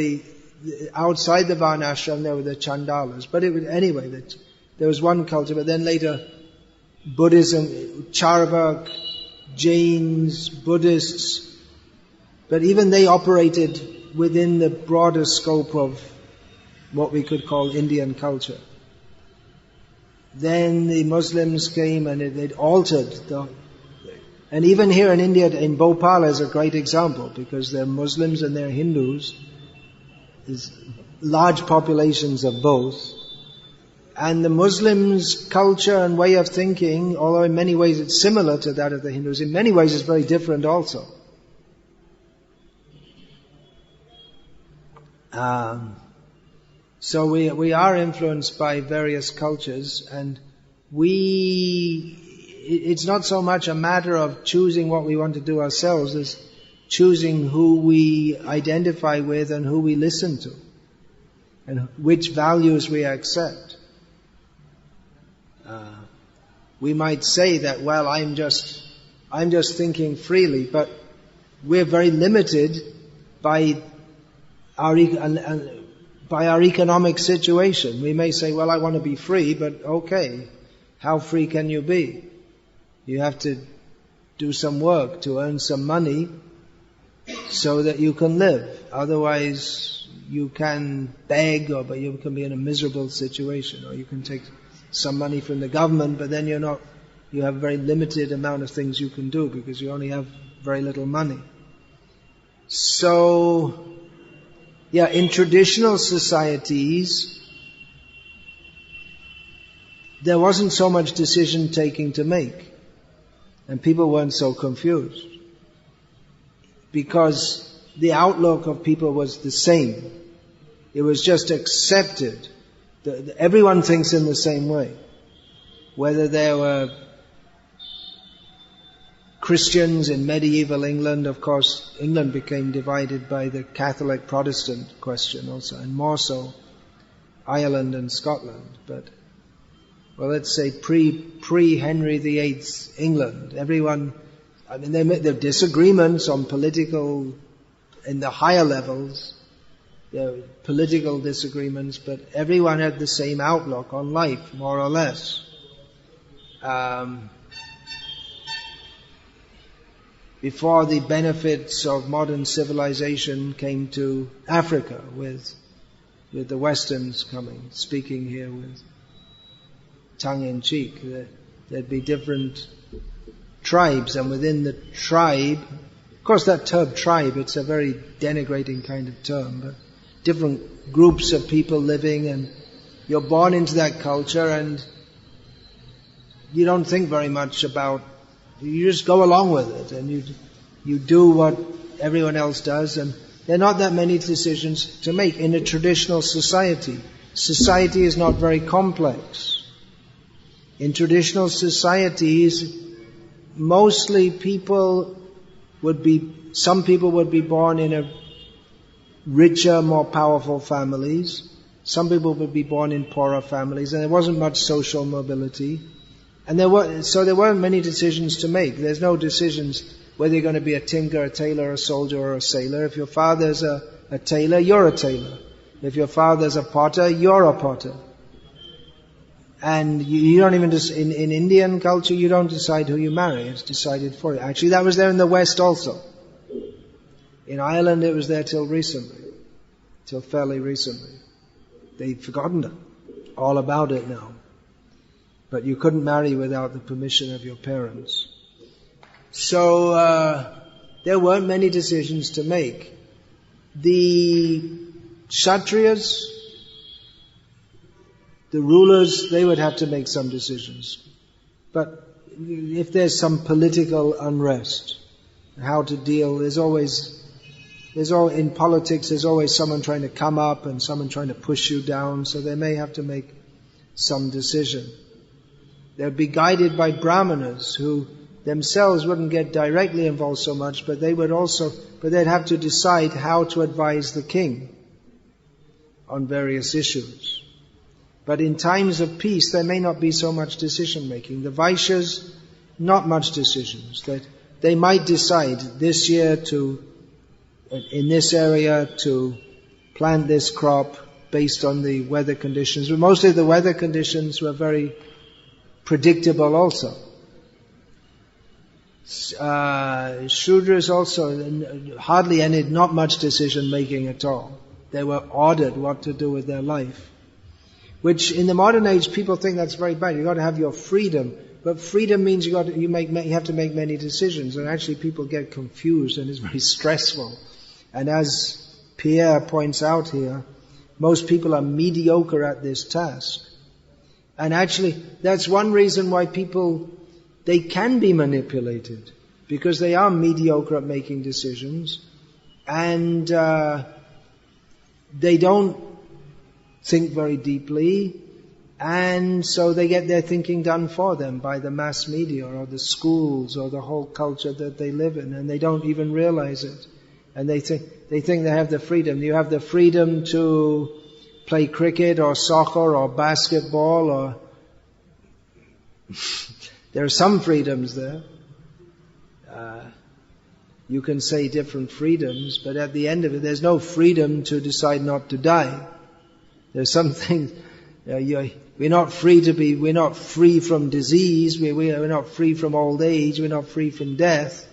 outside the Varnashram, there were the Chandalas. But there was one culture, but then later, Buddhism, Charvak, Jains, Buddhists, but even they operated within the broader scope of what we could call Indian culture. Then the Muslims came and it altered and even here in India, in Bhopal is a great example, because they're Muslims and they're Hindus. There's large populations of both. And the Muslims' culture and way of thinking, although in many ways it's similar to that of the Hindus, in many ways it's very different also. So we are influenced by various cultures, and it's not so much a matter of choosing what we want to do ourselves as choosing who we identify with and who we listen to and which values we accept. We might say that, well, I'm just thinking freely, but we're very limited by our economic situation. We may say, well, I want to be free, but okay, how free can you be? You have to do some work to earn some money so that you can live. Otherwise, you can beg, but you can be in a miserable situation. Or you can take some money from the government, but then you have a very limited amount of things you can do because you only have very little money. So, in traditional societies, there wasn't so much decision taking to make. And people weren't so confused. Because the outlook of people was the same. It was just accepted. Everyone thinks in the same way. Whether there were Christians in medieval England, of course, England became divided by the Catholic Protestant question also, and more so Ireland and Scotland. But well, let's say pre-Henry VIII's England, everyone, there are disagreements on political, in the higher levels, there were political disagreements, but everyone had the same outlook on life, more or less. Before the benefits of modern civilization came to Africa with with the Westerns coming, speaking here with tongue-in-cheek. There'd be different tribes, and within the tribe, of course that term tribe, it's a very denigrating kind of term, but different groups of people living, and you're born into that culture and you don't think very much about, you just go along with it, and you do what everyone else does, and there are not that many decisions to make. In a traditional society, society is not very complex. In traditional societies, mostly some people would be born in a richer, more powerful families. Some people would be born in poorer families, and there wasn't much social mobility. And there weren't many decisions to make. There's no decisions whether you're going to be a tinker, a tailor, a soldier, or a sailor. If your father's a tailor, you're a tailor. If your father's a potter, you're a potter. And you don't even, in Indian culture, you don't decide who you marry. It's decided for you. Actually, that was there in the West also. In Ireland, it was there till fairly recently. They've forgotten all about it now. But you couldn't marry without the permission of your parents. So, there weren't many decisions to make. The Kshatriyas, the rulers, they would have to make some decisions. But if there's some political unrest, how to deal, in politics there's always someone trying to come up and someone trying to push you down, so they may have to make some decision. They'll be guided by brahmanas who themselves wouldn't get directly involved so much, but they'd have to decide how to advise the king on various issues. But in times of peace, there may not be so much decision making. The Vaishyas, not much decisions. That they might decide this year in this area to plant this crop based on the weather conditions. But mostly the weather conditions were very predictable also. Shudras also, hardly any, not much decision making at all. They were ordered what to do with their life. Which in the modern age people think that's very bad. You've got to have your freedom. But freedom means you have to make many decisions. And actually people get confused and it's very stressful. And as Pierre points out here, most people are mediocre at this task. And actually, that's one reason why they can be manipulated. Because they are mediocre at making decisions. And they don't think very deeply. And so they get their thinking done for them by the mass media or the schools or the whole culture that they live in. And they don't even realize it. And they think they have the freedom. You have the freedom to play cricket or soccer or basketball or there are some freedoms there. You can say different freedoms, but at the end of it, there's no freedom to decide not to die. There's some things, we're not free from disease, we're not free from old age, we're not free from death.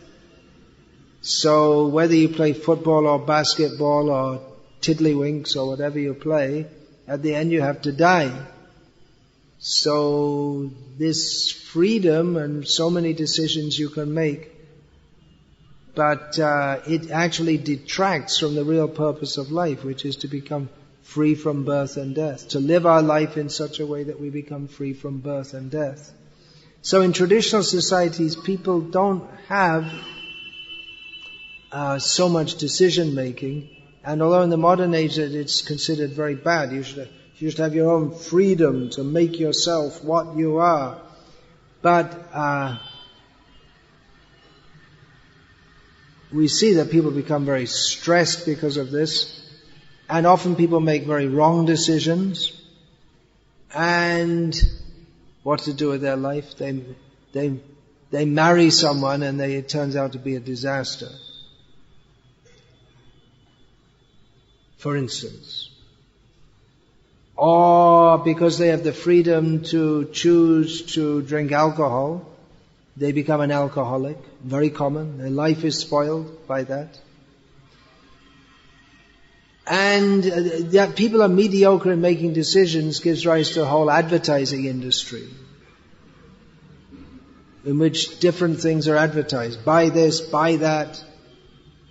So whether you play football or basketball or tiddlywinks or whatever you play, at the end you have to die. So this freedom and so many decisions you can make, but it actually detracts from the real purpose of life, which is to become free from birth and death, to live our life in such a way that we become free from birth and death. So in traditional societies, people don't have so much decision making, and although in the modern age it's considered very bad, you should have your own freedom to make yourself what you are. But we see that people become very stressed because of this, and often people make very wrong decisions, and what to do with their life. They marry someone and it turns out to be a disaster. For instance. Or because they have the freedom to choose to drink alcohol, they become an alcoholic. Very common. Their life is spoiled by that. And that people are mediocre in making decisions gives rise to a whole advertising industry in which different things are advertised. Buy this, buy that.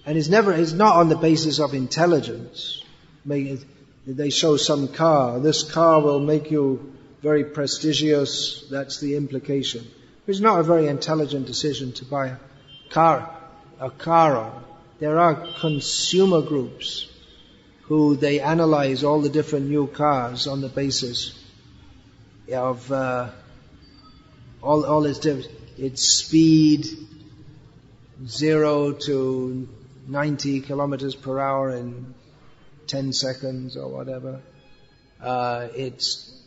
And it's not on the basis of intelligence. They show some car. This car will make you very prestigious. That's the implication. It's not a very intelligent decision to buy a car on. There are consumer groups who they analyze all the different new cars on the basis of all its speed, 0 to 90 kilometers per hour in 10 seconds or whatever. Its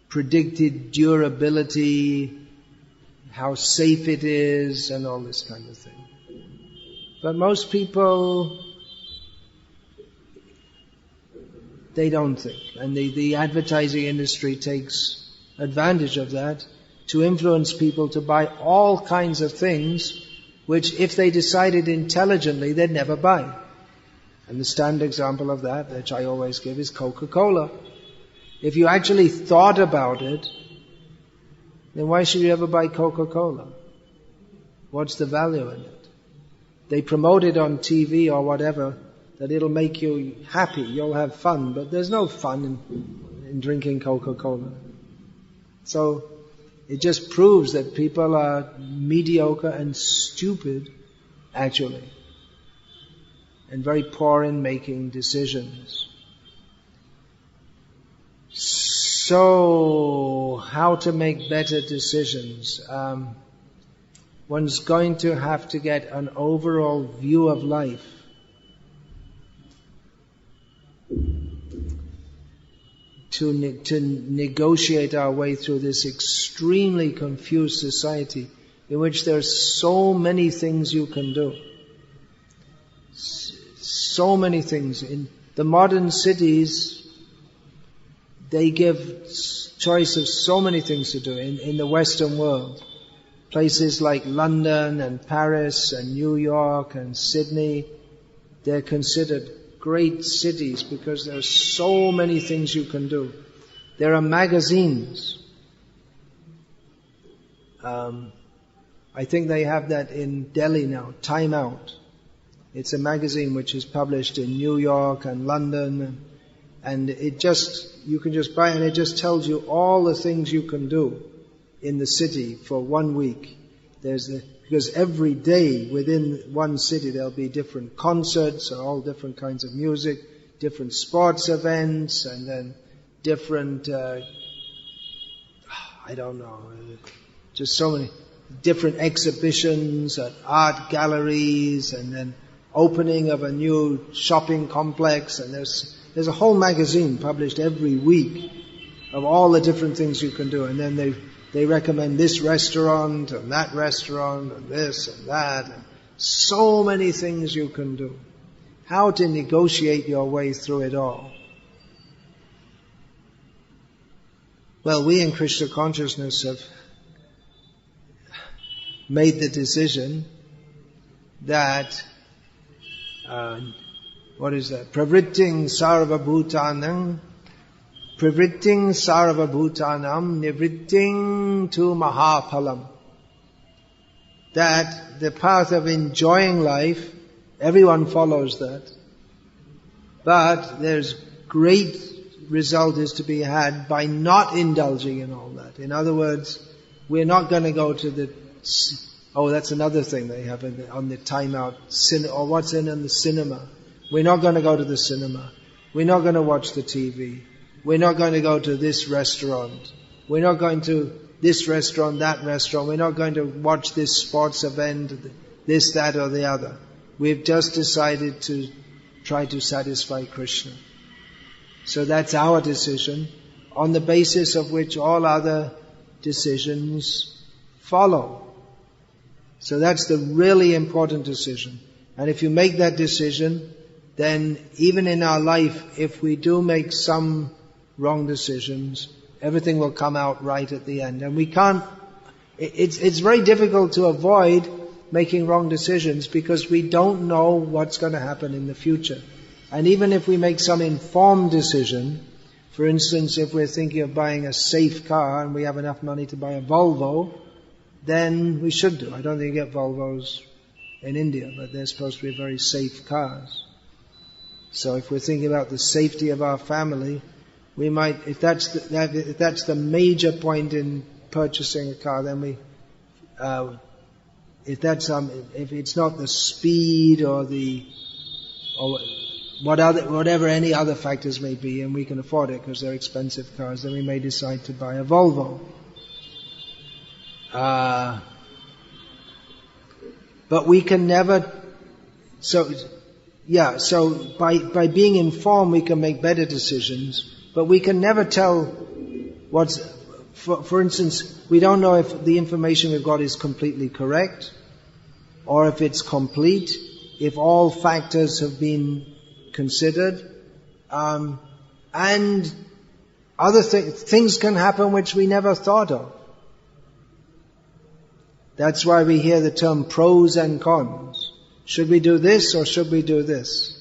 predicted durability, how safe it is, and all this kind of thing. But most people, they don't think. And the advertising industry takes advantage of that to influence people to buy all kinds of things which, if they decided intelligently, they'd never buy. And the standard example of that, which I always give, is Coca-Cola. If you actually thought about it, then why should you ever buy Coca-Cola? What's the value in it? They promote it on TV or whatever, that it'll make you happy, you'll have fun, but there's no fun in drinking Coca-Cola. So it just proves that people are mediocre and stupid, actually, and very poor in making decisions. So, how to make better decisions? One's going to have to get an overall view of life. To negotiate our way through this extremely confused society in which there's so many things you can do. So many things. In the modern cities, they give choice of so many things to do in the Western world. Places like London and Paris and New York and Sydney, they're considered great cities because there are so many things you can do. There are magazines. I think they have that in Delhi now, Time Out. It's a magazine which is published in New York and London, and you can just buy it, and it just tells you all the things you can do in the city for 1 week. Because every day within one city there'll be different concerts and all different kinds of music, different sports events, and then different, just so many different exhibitions at art galleries, and then opening of a new shopping complex, and there's a whole magazine published every week of all the different things you can do, and then they recommend this restaurant and that restaurant and this and that, and so many things you can do. How to negotiate your way through it all? Well, we in Krishna consciousness have made the decision that Pravritting sarvabhutanam nivritting tu mahaphalam. That the path of enjoying life, everyone follows that. But there's great result is to be had by not indulging in all that. In other words, we're not going to go to that's another thing they have on the Time Out, or what's in the cinema. We're not going to go to the cinema. We're not going to watch the TV. We're not going to go to this restaurant. We're not going to this restaurant, that restaurant. We're not going to watch this sports event, this, that, or the other. We've just decided to try to satisfy Krishna. So that's our decision, on the basis of which all other decisions follow. So that's the really important decision. And if you make that decision, then even in our life, if we do make some wrong decisions, everything will come out right at the end. And we can't, it's very difficult to avoid making wrong decisions because we don't know what's going to happen in the future. And even if we make some informed decision, for instance, if we're thinking of buying a safe car and we have enough money to buy a Volvo, then we should do. I don't think you get Volvos in India, but they're supposed to be very safe cars. So if we're thinking about the safety of our family, we might, if that's the major point in purchasing a car, then if it's not the speed or whatever any other factors may be, and we can afford it because they're expensive cars, then we may decide to buy a Volvo. But we can never, so by being informed we can make better decisions, but we can never tell for instance, we don't know if the information we've got is completely correct, or if it's complete, if all factors have been considered, and other things can happen which we never thought of. That's why we hear the term pros and cons. Should we do this or should we do this?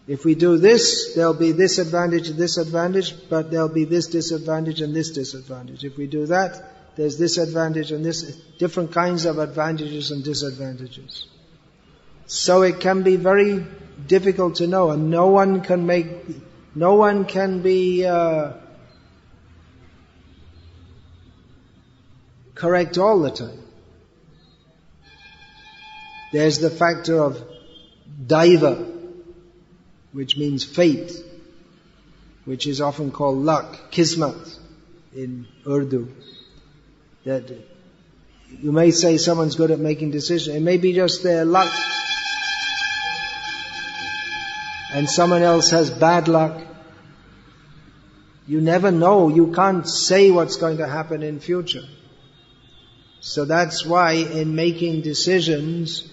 If we do this, there'll be this advantage, but there'll be this disadvantage and this disadvantage. If we do that, there's this advantage and this, different kinds of advantages and disadvantages. So it can be very difficult to know, and no one can be correct all the time. There's the factor of daiva, which means fate, which is often called luck, kismat in Urdu. That you may say someone's good at making decisions. It may be just their luck, and someone else has bad luck. You never know. You can't say what's going to happen in future. So that's why in making decisions,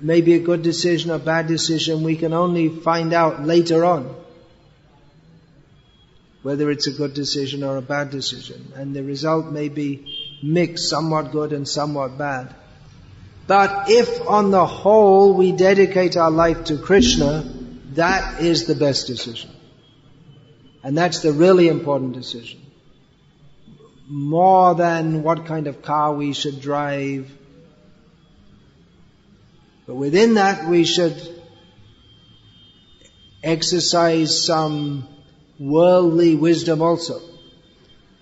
maybe a good decision or bad decision, we can only find out later on whether it's a good decision or a bad decision. And the result may be mixed, somewhat good and somewhat bad. But if on the whole we dedicate our life to Krishna, that is the best decision. And that's the really important decision. More than what kind of car we should drive. But within that we should exercise some worldly wisdom also.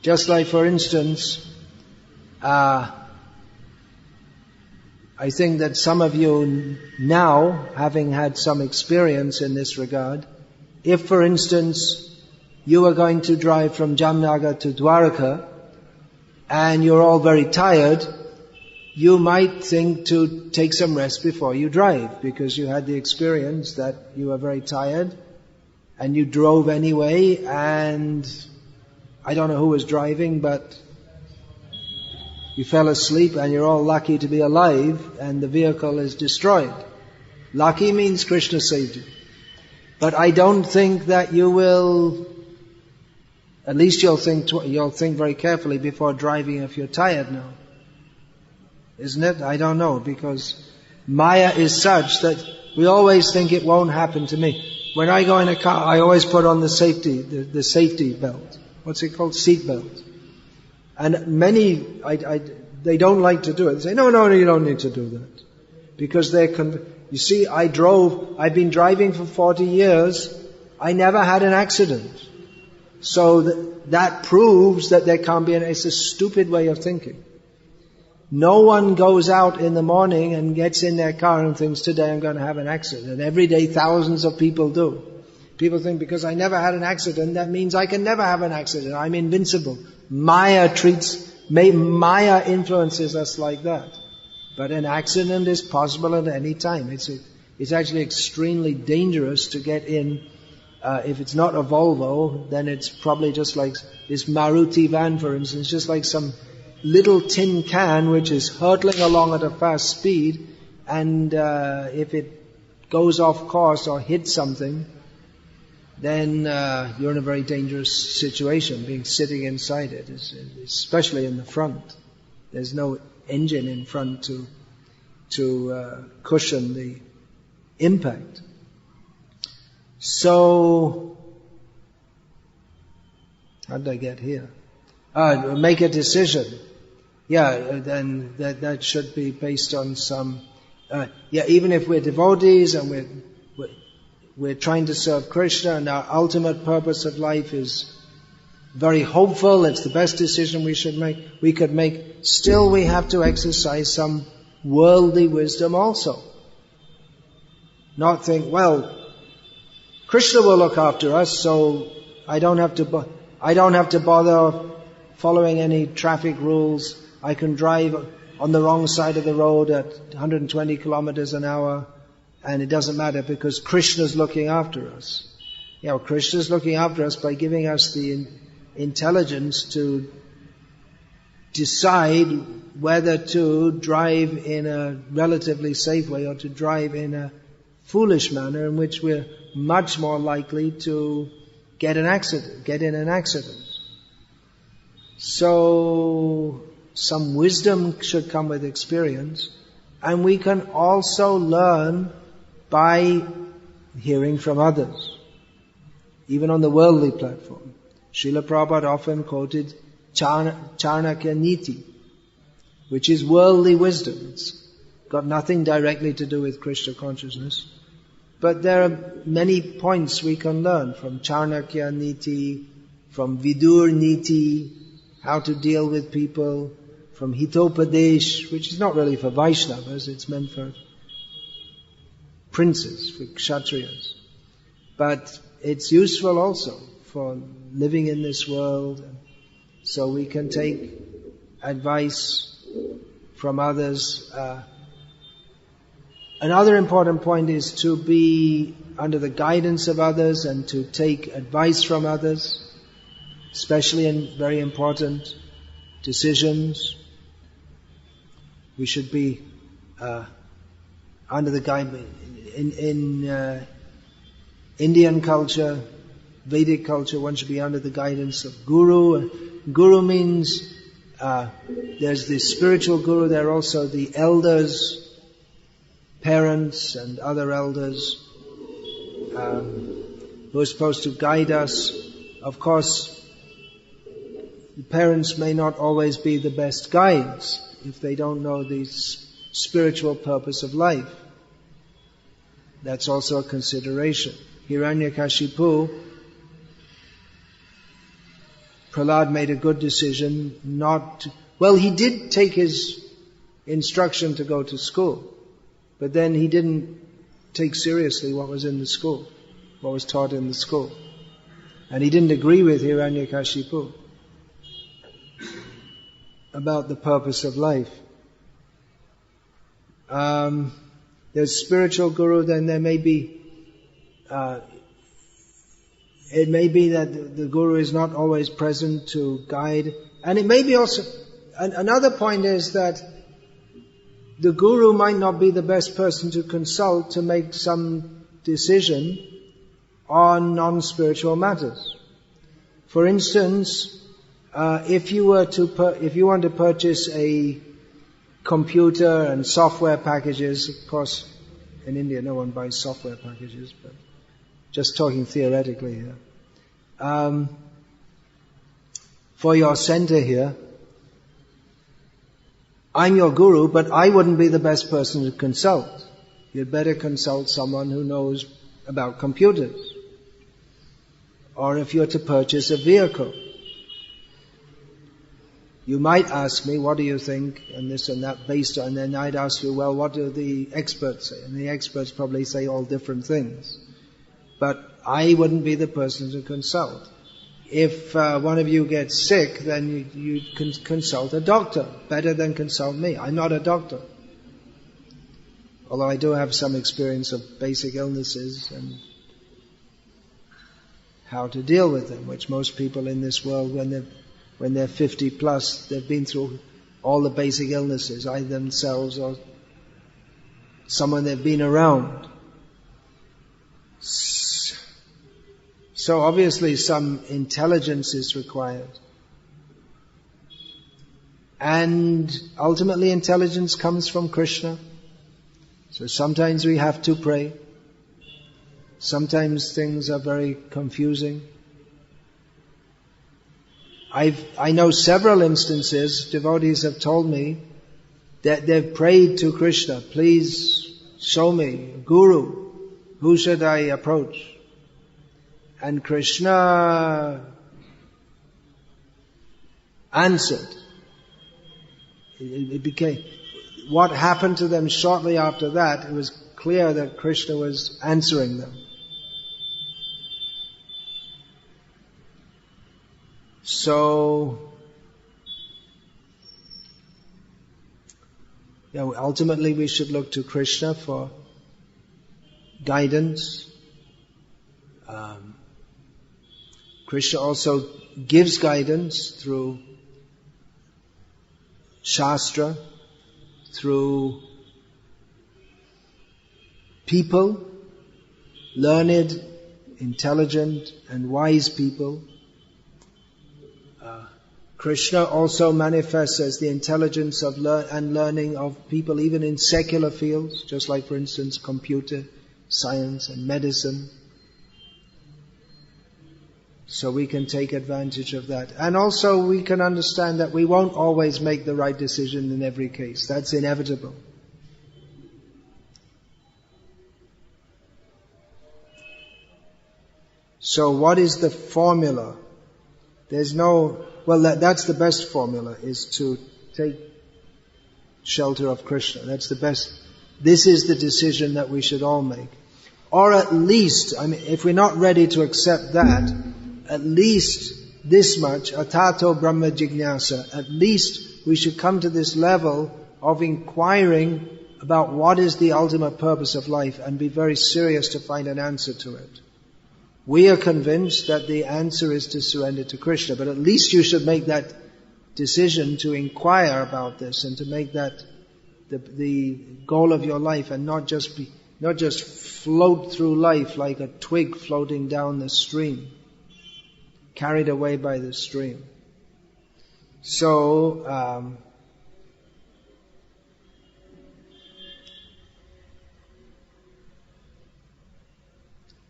Just like, for instance, I think that some of you now, having had some experience in this regard, if, for instance, you are going to drive from Jamnagar to Dwarka, and you're all very tired, you might think to take some rest before you drive, because you had the experience that you were very tired, and you drove anyway, and I don't know who was driving, but you fell asleep and you're all lucky to be alive, and the vehicle is destroyed. Lucky means Krishna saved you. But I don't think that you will, at least you'll think very carefully before driving if you're tired now. Isn't it? I don't know, because Maya is such that we always think it won't happen to me. When I go in a car, I always put on the safety belt. What's it called? Seat belt. And many, they don't like to do it. They say, no, you don't need to do that. Because you see, I've been driving for 40 years, I never had an accident. So that proves that there can't be it's a stupid way of thinking. No one goes out in the morning and gets in their car and thinks, today I'm going to have an accident. And every day thousands of people do. People think, because I never had an accident, that means I can never have an accident. I'm invincible. Maya influences us like that. But an accident is possible at any time. It's actually extremely dangerous to get in. If it's not a Volvo, then it's probably just like this Maruti van, for instance, just like some little tin can which is hurtling along at a fast speed, and if it goes off course or hits something, then you're in a very dangerous situation, sitting inside it, especially in the front. There's no engine in front to cushion the impact. So, how did I get here? Make a decision. Yeah, then that should be based on some, even if we're devotees and we're trying to serve Krishna and our ultimate purpose of life is very hopeful, it's the best decision we could make, still we have to exercise some worldly wisdom also. Not think, well, Krishna will look after us, so I don't have to bother following any traffic rules. I can drive on the wrong side of the road at 120 kilometers an hour, and it doesn't matter because Krishna's looking after us. Krishna's looking after us by giving us the intelligence to decide whether to drive in a relatively safe way or to drive in a foolish manner in which we're much more likely to get in an accident. So, some wisdom should come with experience, and we can also learn by hearing from others, even on the worldly platform. Srila Prabhupada often quoted Charnakya Niti, which is worldly wisdom. It's got nothing directly to do with Krishna consciousness. But there are many points we can learn from Charnakya Niti, from Vidur Niti, how to deal with people, from Hitopadesh, which is not really for Vaishnavas, it's meant for princes, for Kshatriyas. But it's useful also for living in this world, so we can take advice from others. Another important point is to be under the guidance of others and to take advice from others, especially in very important decisions. We should be under the guidance. In Indian culture, Vedic culture, one should be under the guidance of Guru. Guru means there's the spiritual Guru, there are also the elders, parents and other elders who are supposed to guide us. Of course, the parents may not always be the best guides if they don't know the spiritual purpose of life. That's also a consideration. Hiranyakashipu, Prahlad made a good decision he did take his instruction to go to school, but then he didn't take seriously what was in the school, what was taught in the school. And he didn't agree with Hiranyakashipu about the purpose of life. There's spiritual guru, then there may be, it may be that the guru is not always present to guide. And it may be also, another point is that the guru might not be the best person to consult to make some decision on non-spiritual matters. For instance, if you want to purchase a computer and software packages, of course, in India no one buys software packages, but just talking theoretically here. For your center here, I'm your guru, but I wouldn't be the best person to consult. You'd better consult someone who knows about computers. Or if you're to purchase a vehicle, you might ask me, what do you think, and this and that, based on, and then I'd ask you, well, what do the experts say? And the experts probably say all different things. But I wouldn't be the person to consult. If one of you gets sick, then you can consult a doctor, better than consult me. I'm not a doctor. Although I do have some experience of basic illnesses and how to deal with them, which most people in this world, when they're 50 plus, they've been through all the basic illnesses, either themselves or someone they've been around. So obviously some intelligence is required. And ultimately intelligence comes from Krishna. So sometimes we have to pray. Sometimes things are very confusing. I know several instances, devotees have told me, that they've prayed to Krishna, please show me, Guru, who should I approach? And Krishna answered. It became, what happened to them shortly after that, it was clear that Krishna was answering them. So, ultimately we should look to Krishna for guidance. Krishna also gives guidance through Shastra, through people, learned, intelligent and wise people. Krishna also manifests as the intelligence of and learning of people even in secular fields, just like for instance computer science and medicine. So we can take advantage of that. And also we can understand that we won't always make the right decision in every case. That's inevitable. So what is the formula? There's no, that's the best formula, is to take shelter of Krishna. That's the best. This is the decision that we should all make. Or at least, if we're not ready to accept that, at least this much, atato brahma jignasa, at least we should come to this level of inquiring about what is the ultimate purpose of life and be very serious to find an answer to it. We are convinced that the answer is to surrender to Krishna, but at least you should make that decision to inquire about this and to make that the goal of your life, and not just float through life like a twig floating down the stream, carried away by the stream. So,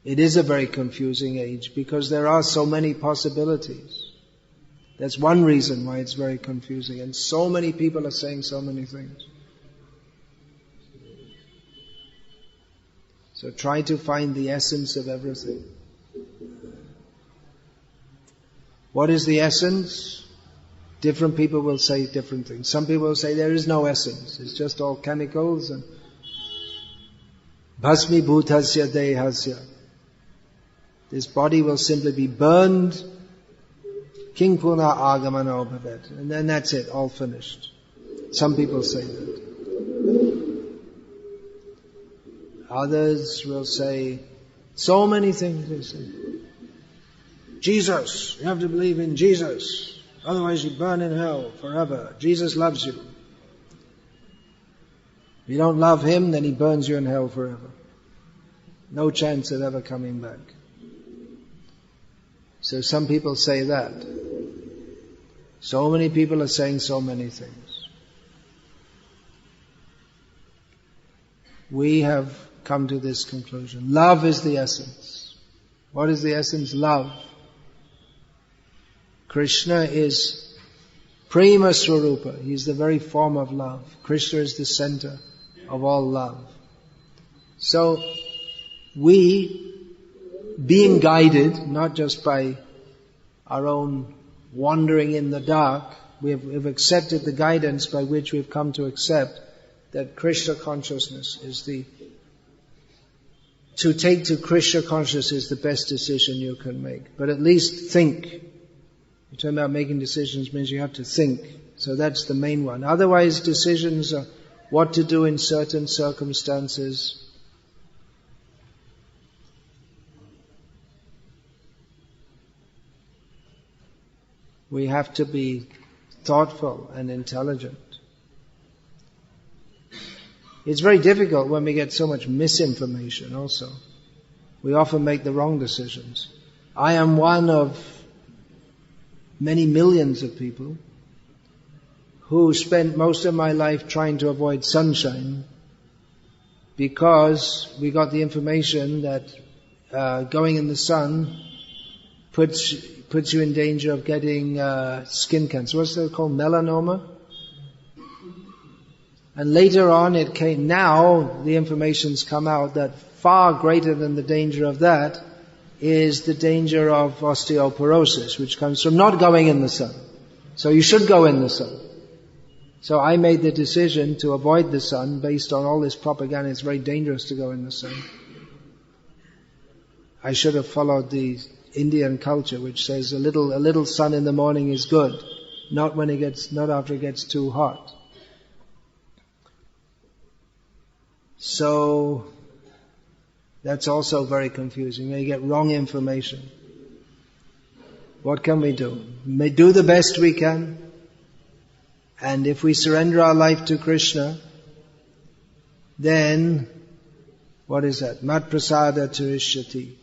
it is a very confusing age because there are so many possibilities. That's one reason why it's very confusing, and so many people are saying so many things. So try to find the essence of everything. What is the essence? Different people will say different things. Some people will say there is no essence. It's just all chemicals and bhasmi bhutasya dehasya. This body will simply be burned, king puna agamano bhavet, and then that's it, all finished. Some people say that. Others will say so many things. They say, Jesus, you have to believe in Jesus, otherwise you burn in hell forever. Jesus loves you. If you don't love Him, then He burns you in hell forever. No chance of ever coming back. So some people say that. So many people are saying so many things. We have come to this conclusion. Love is the essence. What is the essence? Love. Krishna is Prema Swarupa. He is the very form of love. Krishna is the center of all love. So we, being guided, not just by our own wandering in the dark, we've accepted the guidance by which we've come to accept that Krishna consciousness is to take to Krishna consciousness is the best decision you can make. But at least think. You're talking about making decisions means you have to think. So that's the main one. Otherwise, decisions are what to do in certain circumstances. We have to be thoughtful and intelligent. It's very difficult when we get so much misinformation also. We often make the wrong decisions. I am one of many millions of people who spent most of my life trying to avoid sunshine because we got the information that going in the sun puts you in danger of getting skin cancer. What's that called? Melanoma? And later on now the information's come out that far greater than the danger of that is the danger of osteoporosis, which comes from not going in the sun. So you should go in the sun. So I made the decision to avoid the sun based on all this propaganda. It's very dangerous to go in the sun. I should have followed the Indian culture, which says a little sun in the morning is good, not after it gets too hot. So that's also very confusing. You get wrong information. What can we do? We do the best we can. And if we surrender our life to Krishna, then, what is that? Mat prasada turishyati.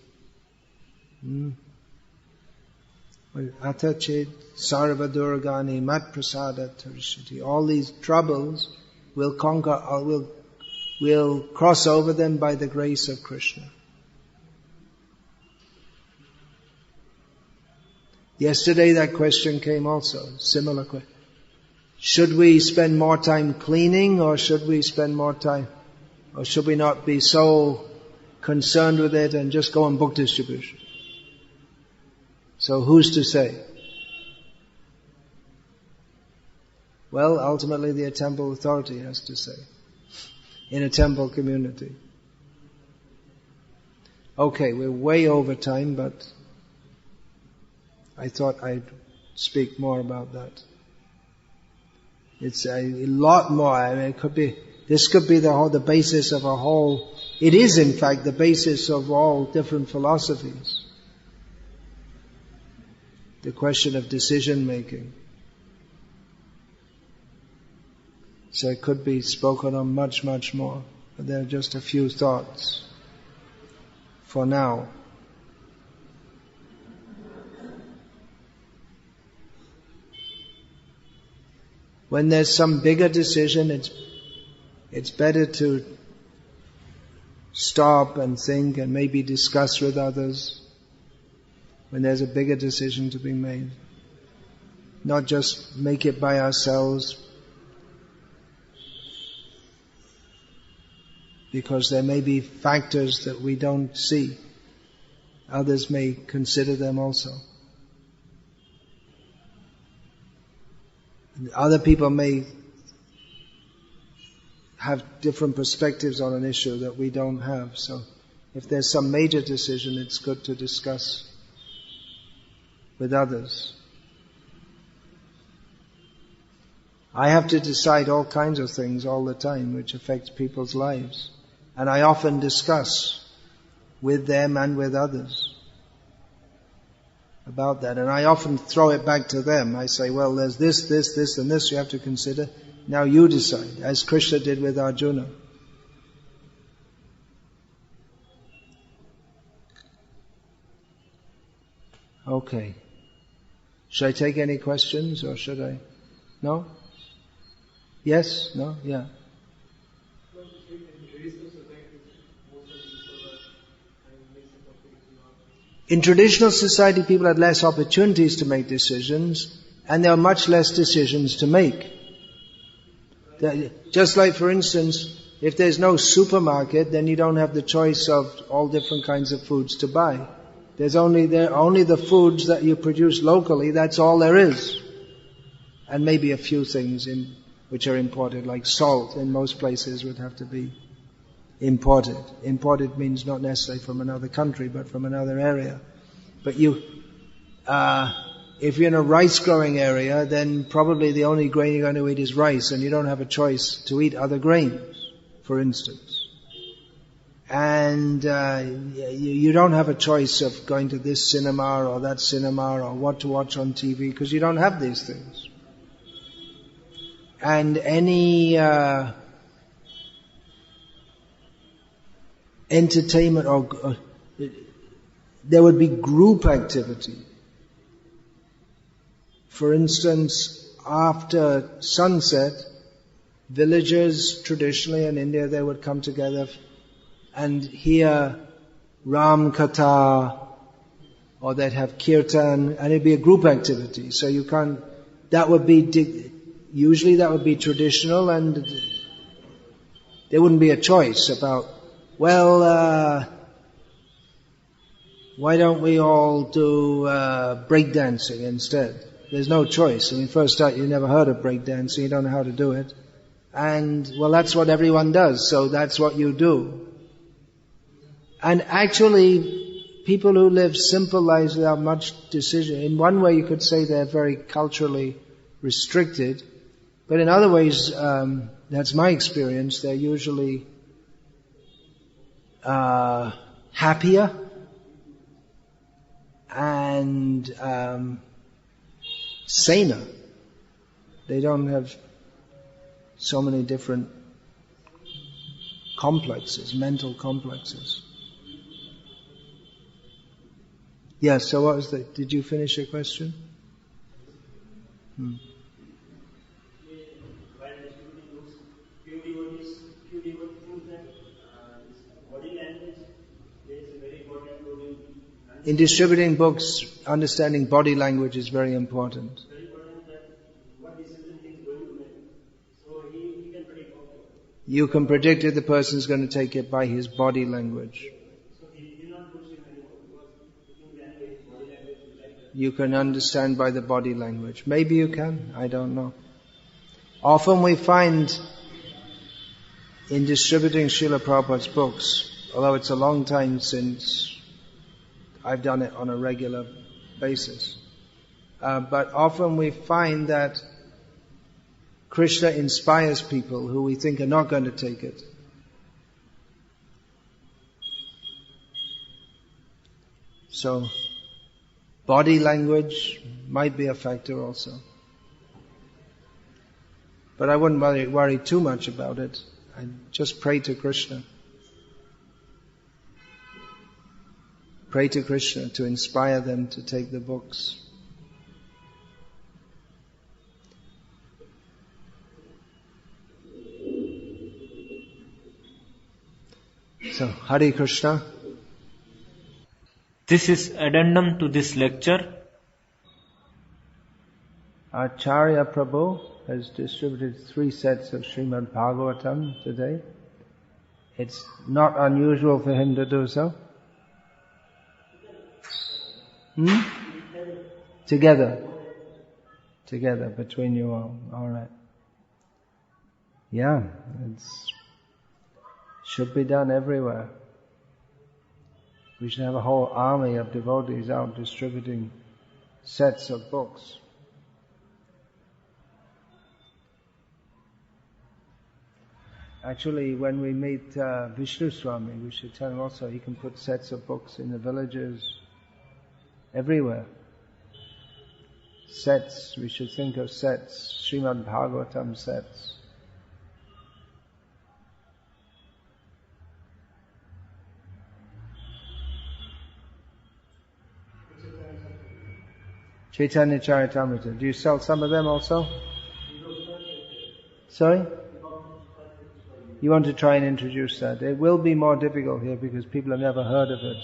Atachet sarva durgani mat prasada turishyati. All these troubles will we'll cross over them by the grace of Krishna. Yesterday that question came also, similar question. Should we spend more time cleaning or should we not be so concerned with it and just go on book distribution? So who's to say? Well, ultimately the temple authority has to say. In a temple community. Okay, we're way over time, but I thought I'd speak more about that. It's a lot more. I mean, this could be the basis of a whole. It is, in fact, the basis of all different philosophies. The question of decision making. So it could be spoken on much, much more. But there are just a few thoughts for now. When there's some bigger decision, it's better to stop and think and maybe discuss with others when there's a bigger decision to be made. Not just make it by ourselves, because there may be factors that we don't see. Others may consider them also. And other people may have different perspectives on an issue that we don't have. So if there's some major decision, it's good to discuss with others. I have to decide all kinds of things all the time which affect people's lives. And I often discuss with them and with others about that. And I often throw it back to them. I say, well, there's this, and this you have to consider. Now you decide, as Krishna did with Arjuna. Okay. Should I take any questions or should I? No? Yes? No? Yeah. In traditional society, people had less opportunities to make decisions, and there are much less decisions to make. Just like, for instance, if there's no supermarket, then you don't have the choice of all different kinds of foods to buy. There's only the foods that you produce locally, that's all there is. And maybe a few things which are imported, like salt in most places would have to be imported. Imported means not necessarily from another country, but from another area. But if you're in a rice-growing area, then probably the only grain you're going to eat is rice, and you don't have a choice to eat other grains, for instance. And you don't have a choice of going to this cinema or that cinema or what to watch on TV, because you don't have these things. And any entertainment or there would be group activity. For instance, after sunset, villagers traditionally in India, they would come together and hear Ram Katha, or they'd have kirtan, and it'd be a group activity. So you can't, usually that would be traditional, and there wouldn't be a choice about, why don't we all do breakdancing instead? There's no choice. I mean, first start, you never heard of breakdancing, you don't know how to do it. And, that's what everyone does, so that's what you do. And actually, people who live simple lives without much decision, in one way you could say they're very culturally restricted, but in other ways, that's my experience, they're usually happier and saner. They don't have so many different complexes, mental complexes. Yes, so what was did you finish your question? In distributing books, understanding body language is very important. You can predict if the person is going to take it by his body language. You can understand by the body language. Maybe you can, I don't know. Often we find in distributing Srila Prabhupada's books, although it's a long time since I've done it on a regular basis, but often we find that Krishna inspires people who we think are not going to take it. So, body language might be a factor also. But I wouldn't worry too much about it. I just pray to Krishna. Pray to Krishna to inspire them to take the books. So, Hare Krishna. This is addendum to this lecture. Acharya Prabhu has distributed 3 sets of Srimad Bhagavatam today. It's not unusual for him to do so. Together between you all. All right. Yeah, should be done everywhere. We should have a whole army of devotees out distributing sets of books. Actually, when we meet Vishnu Swami, we should tell him also he can put sets of books in the villages, everywhere. Sets, we should think of sets, Srimad Bhagavatam sets. Chaitanya Charitamrita. Do you sell some of them also? Sorry? You want to try and introduce that. It will be more difficult here because people have never heard of it.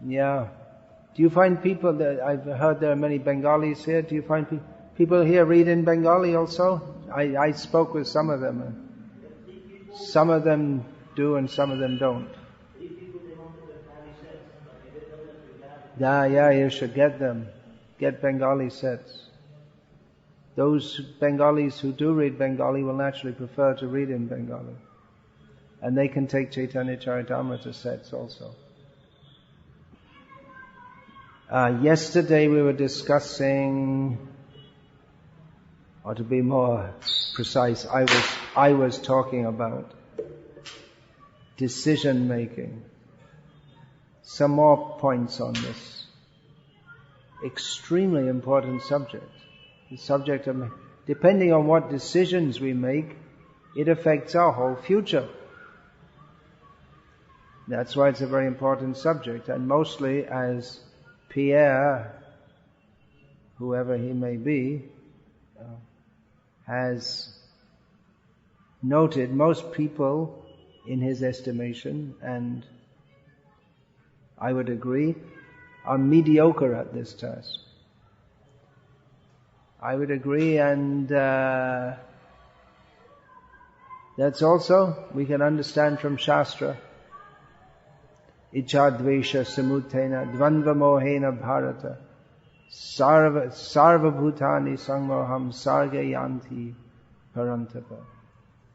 Yeah. Do you find people that, I've heard there are many Bengalis here, do you find people here read in Bengali also? I spoke with some of them. Some of them do and some of them don't. Yeah, you should get them. Get Bengali sets. Those Bengalis who do read Bengali will naturally prefer to read in Bengali. And they can take Chaitanya Charitamrita sets also. Yesterday we were discussing, or to be more precise, I was talking about decision making. Some more points on this. Extremely important subject. The subject of, depending on what decisions we make, it affects our whole future. That's why it's a very important subject. And mostly as Pierre, whoever he may be, has noted most people, in his estimation, and I would agree, are mediocre at this task. I would agree, and that's also, we can understand from Shastra. Ichadvesha samutena dvandva mohena bharata sarva bhutani sangmoham sarga yanti parantapa.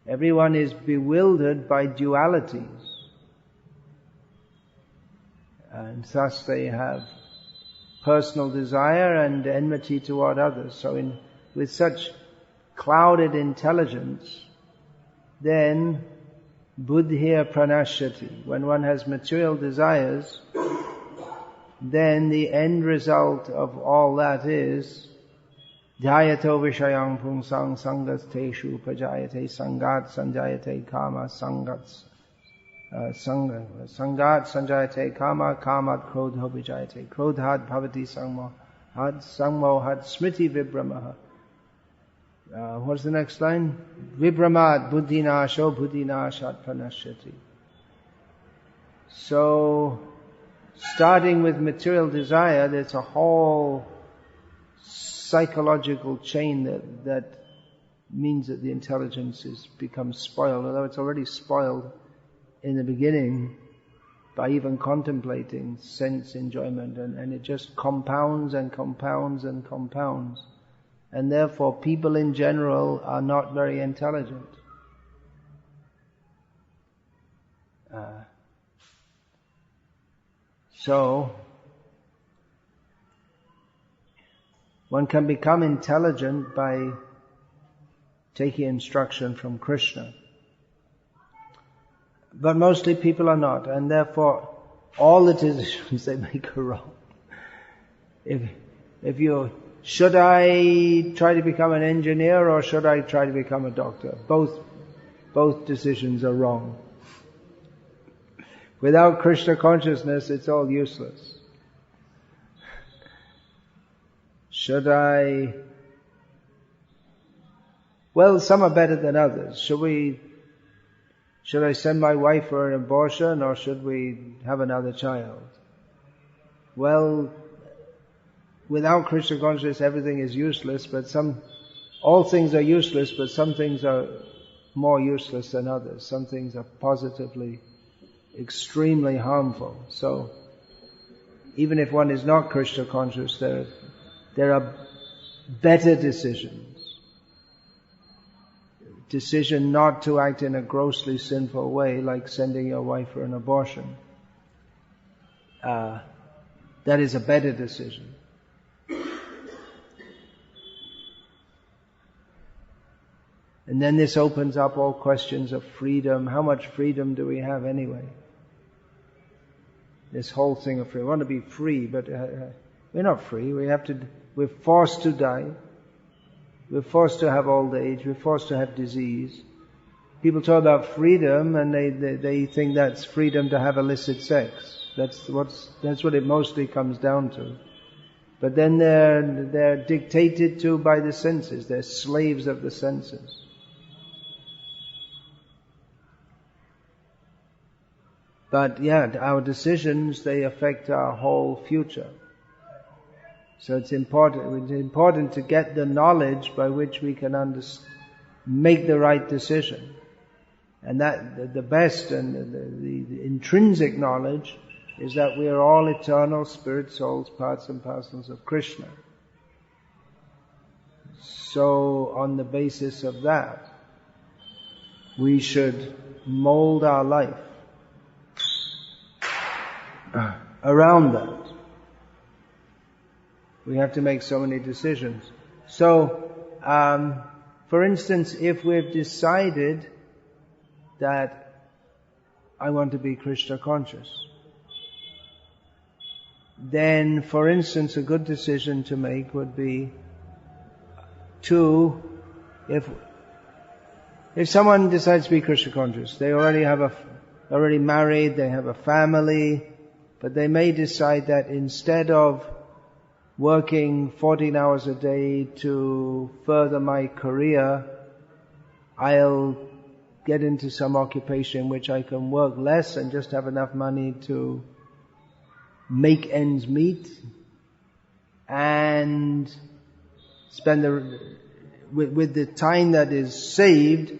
Everyone is bewildered by dualities, and thus they have personal desire and enmity toward others. So with such clouded intelligence, then buddhya pranashyati, when one has material desires, then the end result of all that is Dhyayato vishayang pungsang sangas teshu pajayate sangat sanjayate kama sangat sangat sanjayate kama kamat krodho vijayate krodhat bhavati sangmohat smriti vibramaha. What's the next line? Vibramat buddhinasho buddhinashat pranashyati. So, starting with material desire, there's a whole psychological chain that means that the intelligence becomes spoiled, although it's already spoiled in the beginning by even contemplating sense enjoyment, and it just compounds and compounds and compounds. And therefore people in general are not very intelligent. So, one can become intelligent by taking instruction from Krishna. But mostly people are not, and therefore all the decisions they make are wrong. Should I try to become an engineer or should I try to become a doctor? Both decisions are wrong. Without Krishna consciousness, it's all useless. Well, some are better than others. Should I send my wife for an abortion or should we have another child? Well, without Krishna consciousness, everything is useless, but all things are useless, but some things are more useless than others. Some things are positively extremely harmful. So, even if one is not Krishna conscious, there are better decisions. Decision not to act in a grossly sinful way, like sending your wife for an abortion. That is a better decision. And then this opens up all questions of freedom. How much freedom do we have anyway? This whole thing of free. We want to be free, but we're not free. We're forced to die. We're forced to have old age. We're forced to have disease. People talk about freedom and they think that's freedom to have illicit sex. That's what it mostly comes down to. But then they're dictated to by the senses. They're slaves of the senses. But yeah, our decisions, they affect our whole future. So it's important to get the knowledge by which we can make the right decision. And that the best and the intrinsic knowledge is that we are all eternal spirit souls, parts and parcels of Krishna. So on the basis of that, we should mold our life around that. We have to make so many decisions. So, for instance, if we've decided that I want to be Krishna conscious, then, for instance, a good decision to make would be if someone decides to be Krishna conscious, they already married, they have a family, but they may decide that instead of working 14 hours a day to further my career, I'll get into some occupation in which I can work less and just have enough money to make ends meet and spend with the time that is saved,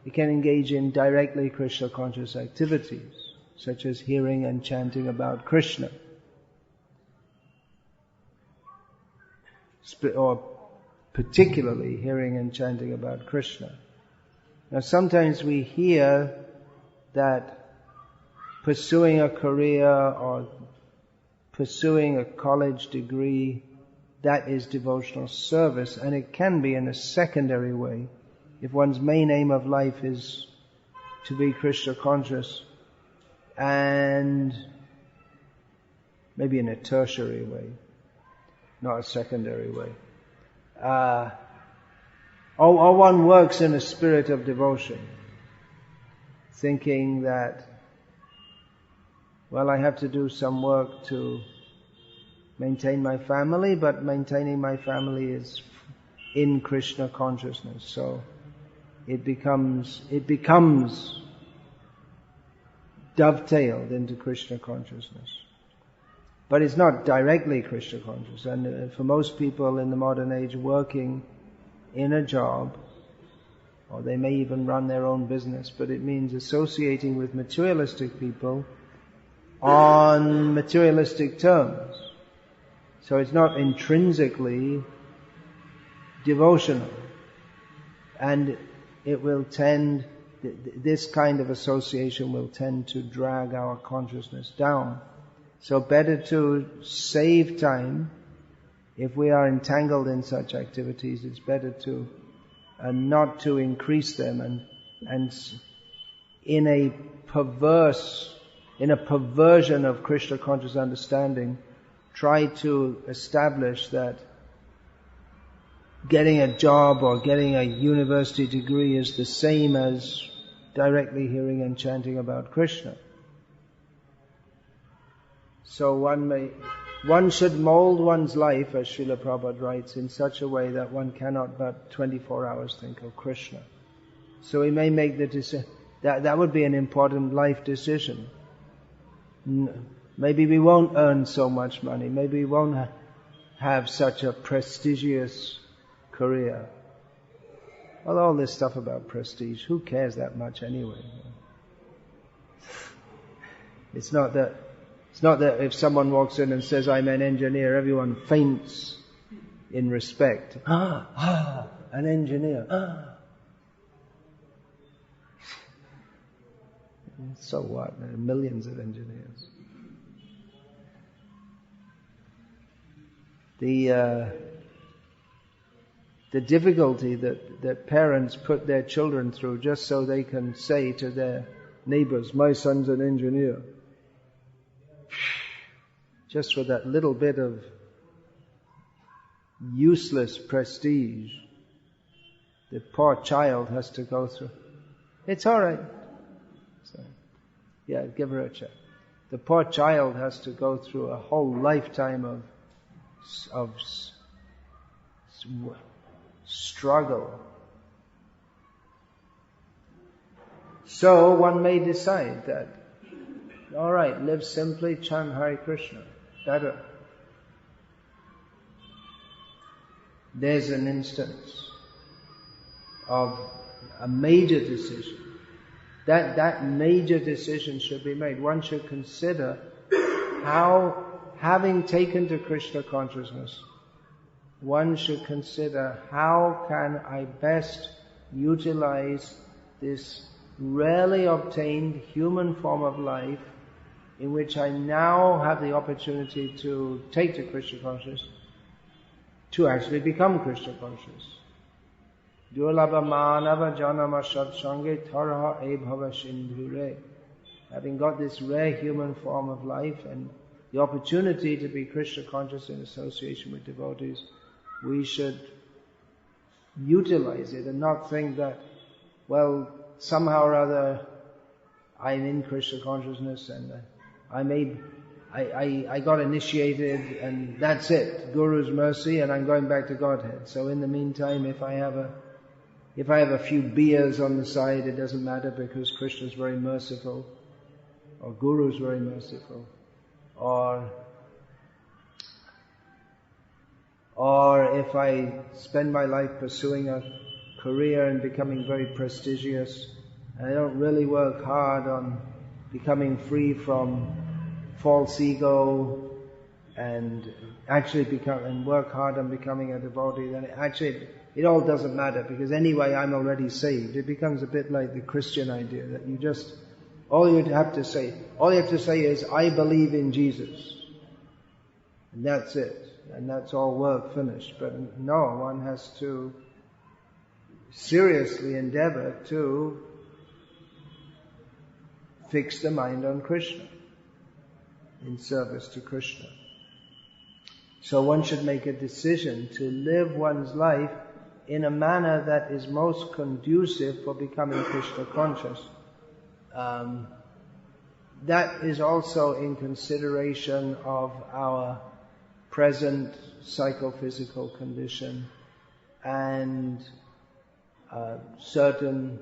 you can engage in directly Krishna conscious activities, such as hearing and chanting about Krishna. Or particularly hearing and chanting about Krishna. Now sometimes we hear that pursuing a career or pursuing a college degree, that is devotional service, and it can be in a secondary way. If one's main aim of life is to be Krishna conscious, and maybe in a tertiary way, not a secondary way. Or one works in a spirit of devotion, thinking that, well, I have to do some work to maintain my family, but maintaining my family is in Krishna consciousness. So it becomes dovetailed into Krishna consciousness. But it's not directly Krishna conscious. And for most people in the modern age working in a job, or they may even run their own business, but it means associating with materialistic people on materialistic terms. So it's not intrinsically devotional. And it will tend, this kind of association will tend to drag our consciousness down. So better to save time. If we are entangled in such activities, it's better to not to increase them, and in a perversion of Krishna conscious understanding, try to establish that getting a job or getting a university degree is the same as directly hearing and chanting about Krishna. So one should mold one's life, as Srila Prabhupada writes, in such a way that one cannot but 24 hours think of Krishna. So we may make the decision, that would be an important life decision. Maybe we won't earn so much money, maybe we won't have such a prestigious career. Well, all this stuff about prestige, who cares that much anyway? It's not that if someone walks in and says, I'm an engineer, everyone faints in respect. An engineer. So what? There are millions of engineers. The difficulty that parents put their children through just so they can say to their neighbors, my son's an engineer. Just for that little bit of useless prestige, the poor child has to go through. It's all right. So, yeah, give her a check. The poor child has to go through a whole lifetime of struggle. So one may decide that, all right, live simply, chant Hare Krishna. Better. There's an instance of a major decision. That major decision should be made. One should consider how, having taken to Krishna consciousness, one should consider how can I best utilize this rarely obtained human form of life in which I now have the opportunity to take to Krishna consciousness, to actually become Krishna conscious. Durlabha manava janama satsange tarha ebhava sindhure. Having got this rare human form of life and the opportunity to be Krishna conscious in association with devotees, we should utilize it and not think that, well, somehow or other I'm in Krishna consciousness and I may I got initiated and that's it. Guru's mercy and I'm going back to Godhead. So in the meantime, if I have a few beers on the side, it doesn't matter because Krishna's very merciful, or Guru's very merciful, or if I spend my life pursuing a career and becoming very prestigious, and I don't really work hard on becoming free from false ego and actually work hard on becoming a devotee, then it all doesn't matter because anyway I'm already saved. It becomes a bit like the Christian idea that all you have to say is, I believe in Jesus. And that's it. And that's all work finished. But no, one has to seriously endeavor to fix the mind on Krishna, in service to Krishna. So one should make a decision to live one's life in a manner that is most conducive for becoming Krishna conscious. That is also in consideration of our present psychophysical condition and certainly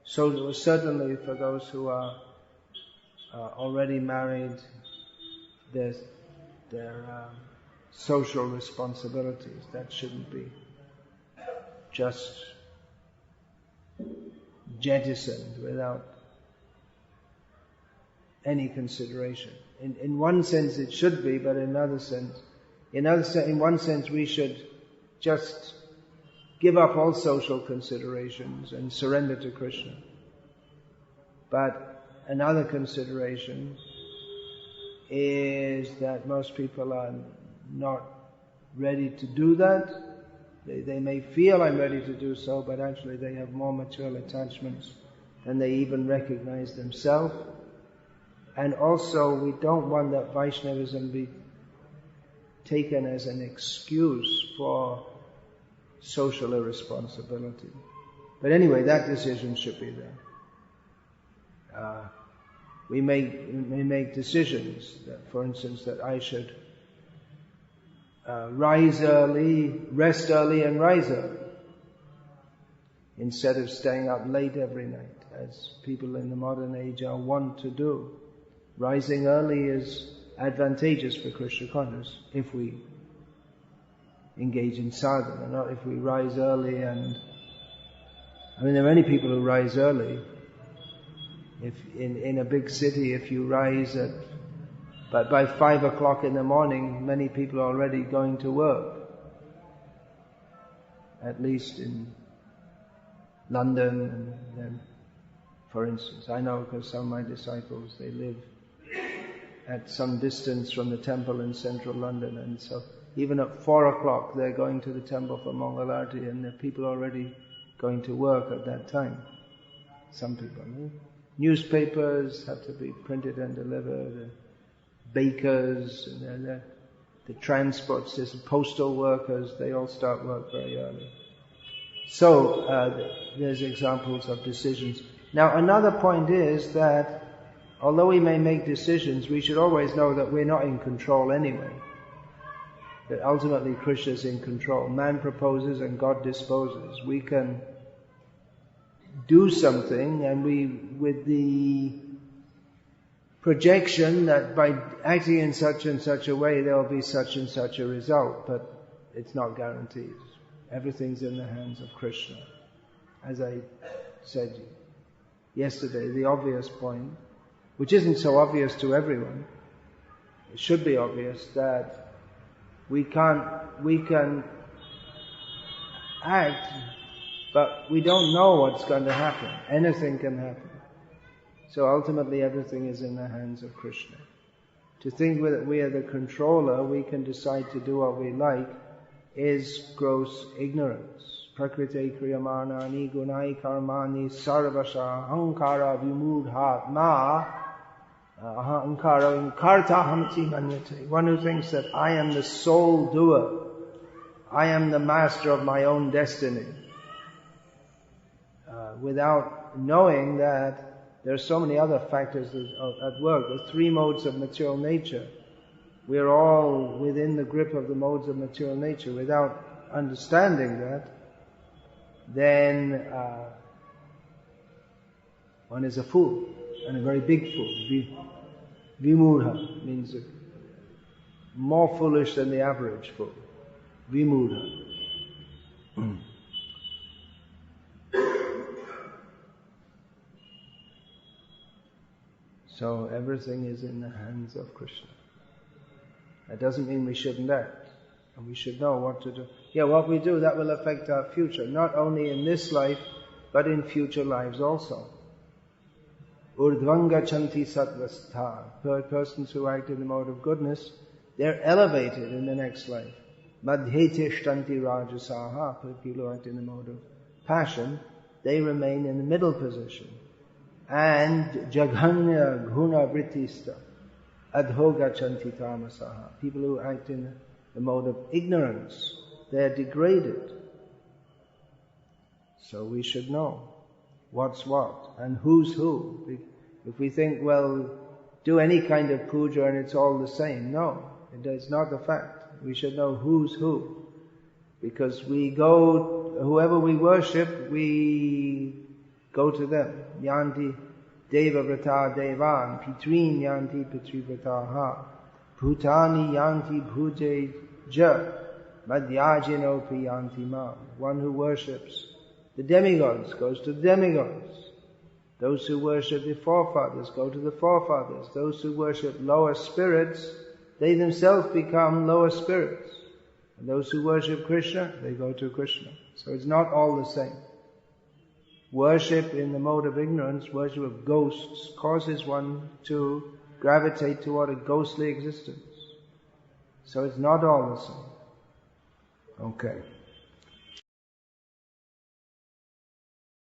for those who are already married, their social responsibilities. That shouldn't be just jettisoned without any consideration. In one sense it should be, but in one sense we should just give up all social considerations and surrender to Krishna. But another consideration is that most people are not ready to do that. They may feel I'm ready to do so, but actually they have more material attachments than they even recognize themselves. And also we don't want that Vaishnavism be taken as an excuse for social irresponsibility. But anyway, that decision should be there. We may make decisions that, for instance, that I should rise early, rest early and rise early, instead of staying up late every night, as people in the modern age are wont to do. Rising early is advantageous for Krishna consciousness if we engage in sadhana, not if we rise early and... there are many people who rise early. If in a big city, if you rise but by 5 o'clock in the morning, many people are already going to work. At least in London, and then, for instance, I know because some of my disciples, they live at some distance from the temple in central London, and so even at 4 o'clock they're going to the temple for Mangalarti, and the people are already going to work at that time. Some people, Newspapers have to be printed and delivered, bakers, and the transport system, postal workers, they all start work very early. So there's examples of decisions. Now another point is that although we may make decisions, we should always know that we're not in control anyway. That ultimately Krishna is in control. Man proposes and God disposes. We can do something, and with the projection that by acting in such and such a way there will be such and such a result, but it's not guaranteed. Everything's in the hands of Krishna. As I said yesterday, the obvious point, which isn't so obvious to everyone, it should be obvious that we can act, but we don't know what's going to happen. Anything can happen. So ultimately everything is in the hands of Krishna. To think that we are the controller, we can decide to do what we like, is gross ignorance. Prakriti kriyamanani gunai karmani sarvasha ahankara vimudhatma ahankara karta hamti manyate. One who thinks that I am the sole doer, I am the master of my own destiny, without knowing that there are so many other factors at work. The 3 modes of material nature we're all within the grip of the modes of material nature. Without understanding that, then one is a fool, and a very big fool. Vimudha means more foolish than the average fool. Vimudha. So everything is in the hands of Krishna. That doesn't mean we shouldn't act. And we should know what to do. Yeah, what we do, that will affect our future. Not only in this life, but in future lives also. Urdhvanga chanti sattvastha. Persons who act in the mode of goodness, they're elevated in the next life. Madhya tishtanti rajasaha. People who act in the mode of passion, they remain in the middle position. And jaghanya guna vrittista adhoga chanti tamasaha. People who act in the mode of ignorance, they're degraded. So we should know what's what and who's who. If we think, well, do any kind of puja and it's all the same. No, it's not the fact. We should know who's who. Because we go, whoever we worship, we go to them. Yanti deva vrata devan, pitrin yanti pitrivrataha, bhutani yanti bhuje ja, madhyajinopi yanti ma. One who worships the demigods goes to the demigods. Those who worship the forefathers go to the forefathers. Those who worship lower spirits, they themselves become lower spirits. And those who worship Krishna, they go to Krishna. So it's not all the same. Worship in the mode of ignorance, worship of ghosts, causes one to gravitate toward a ghostly existence. So it's not all the same. Okay.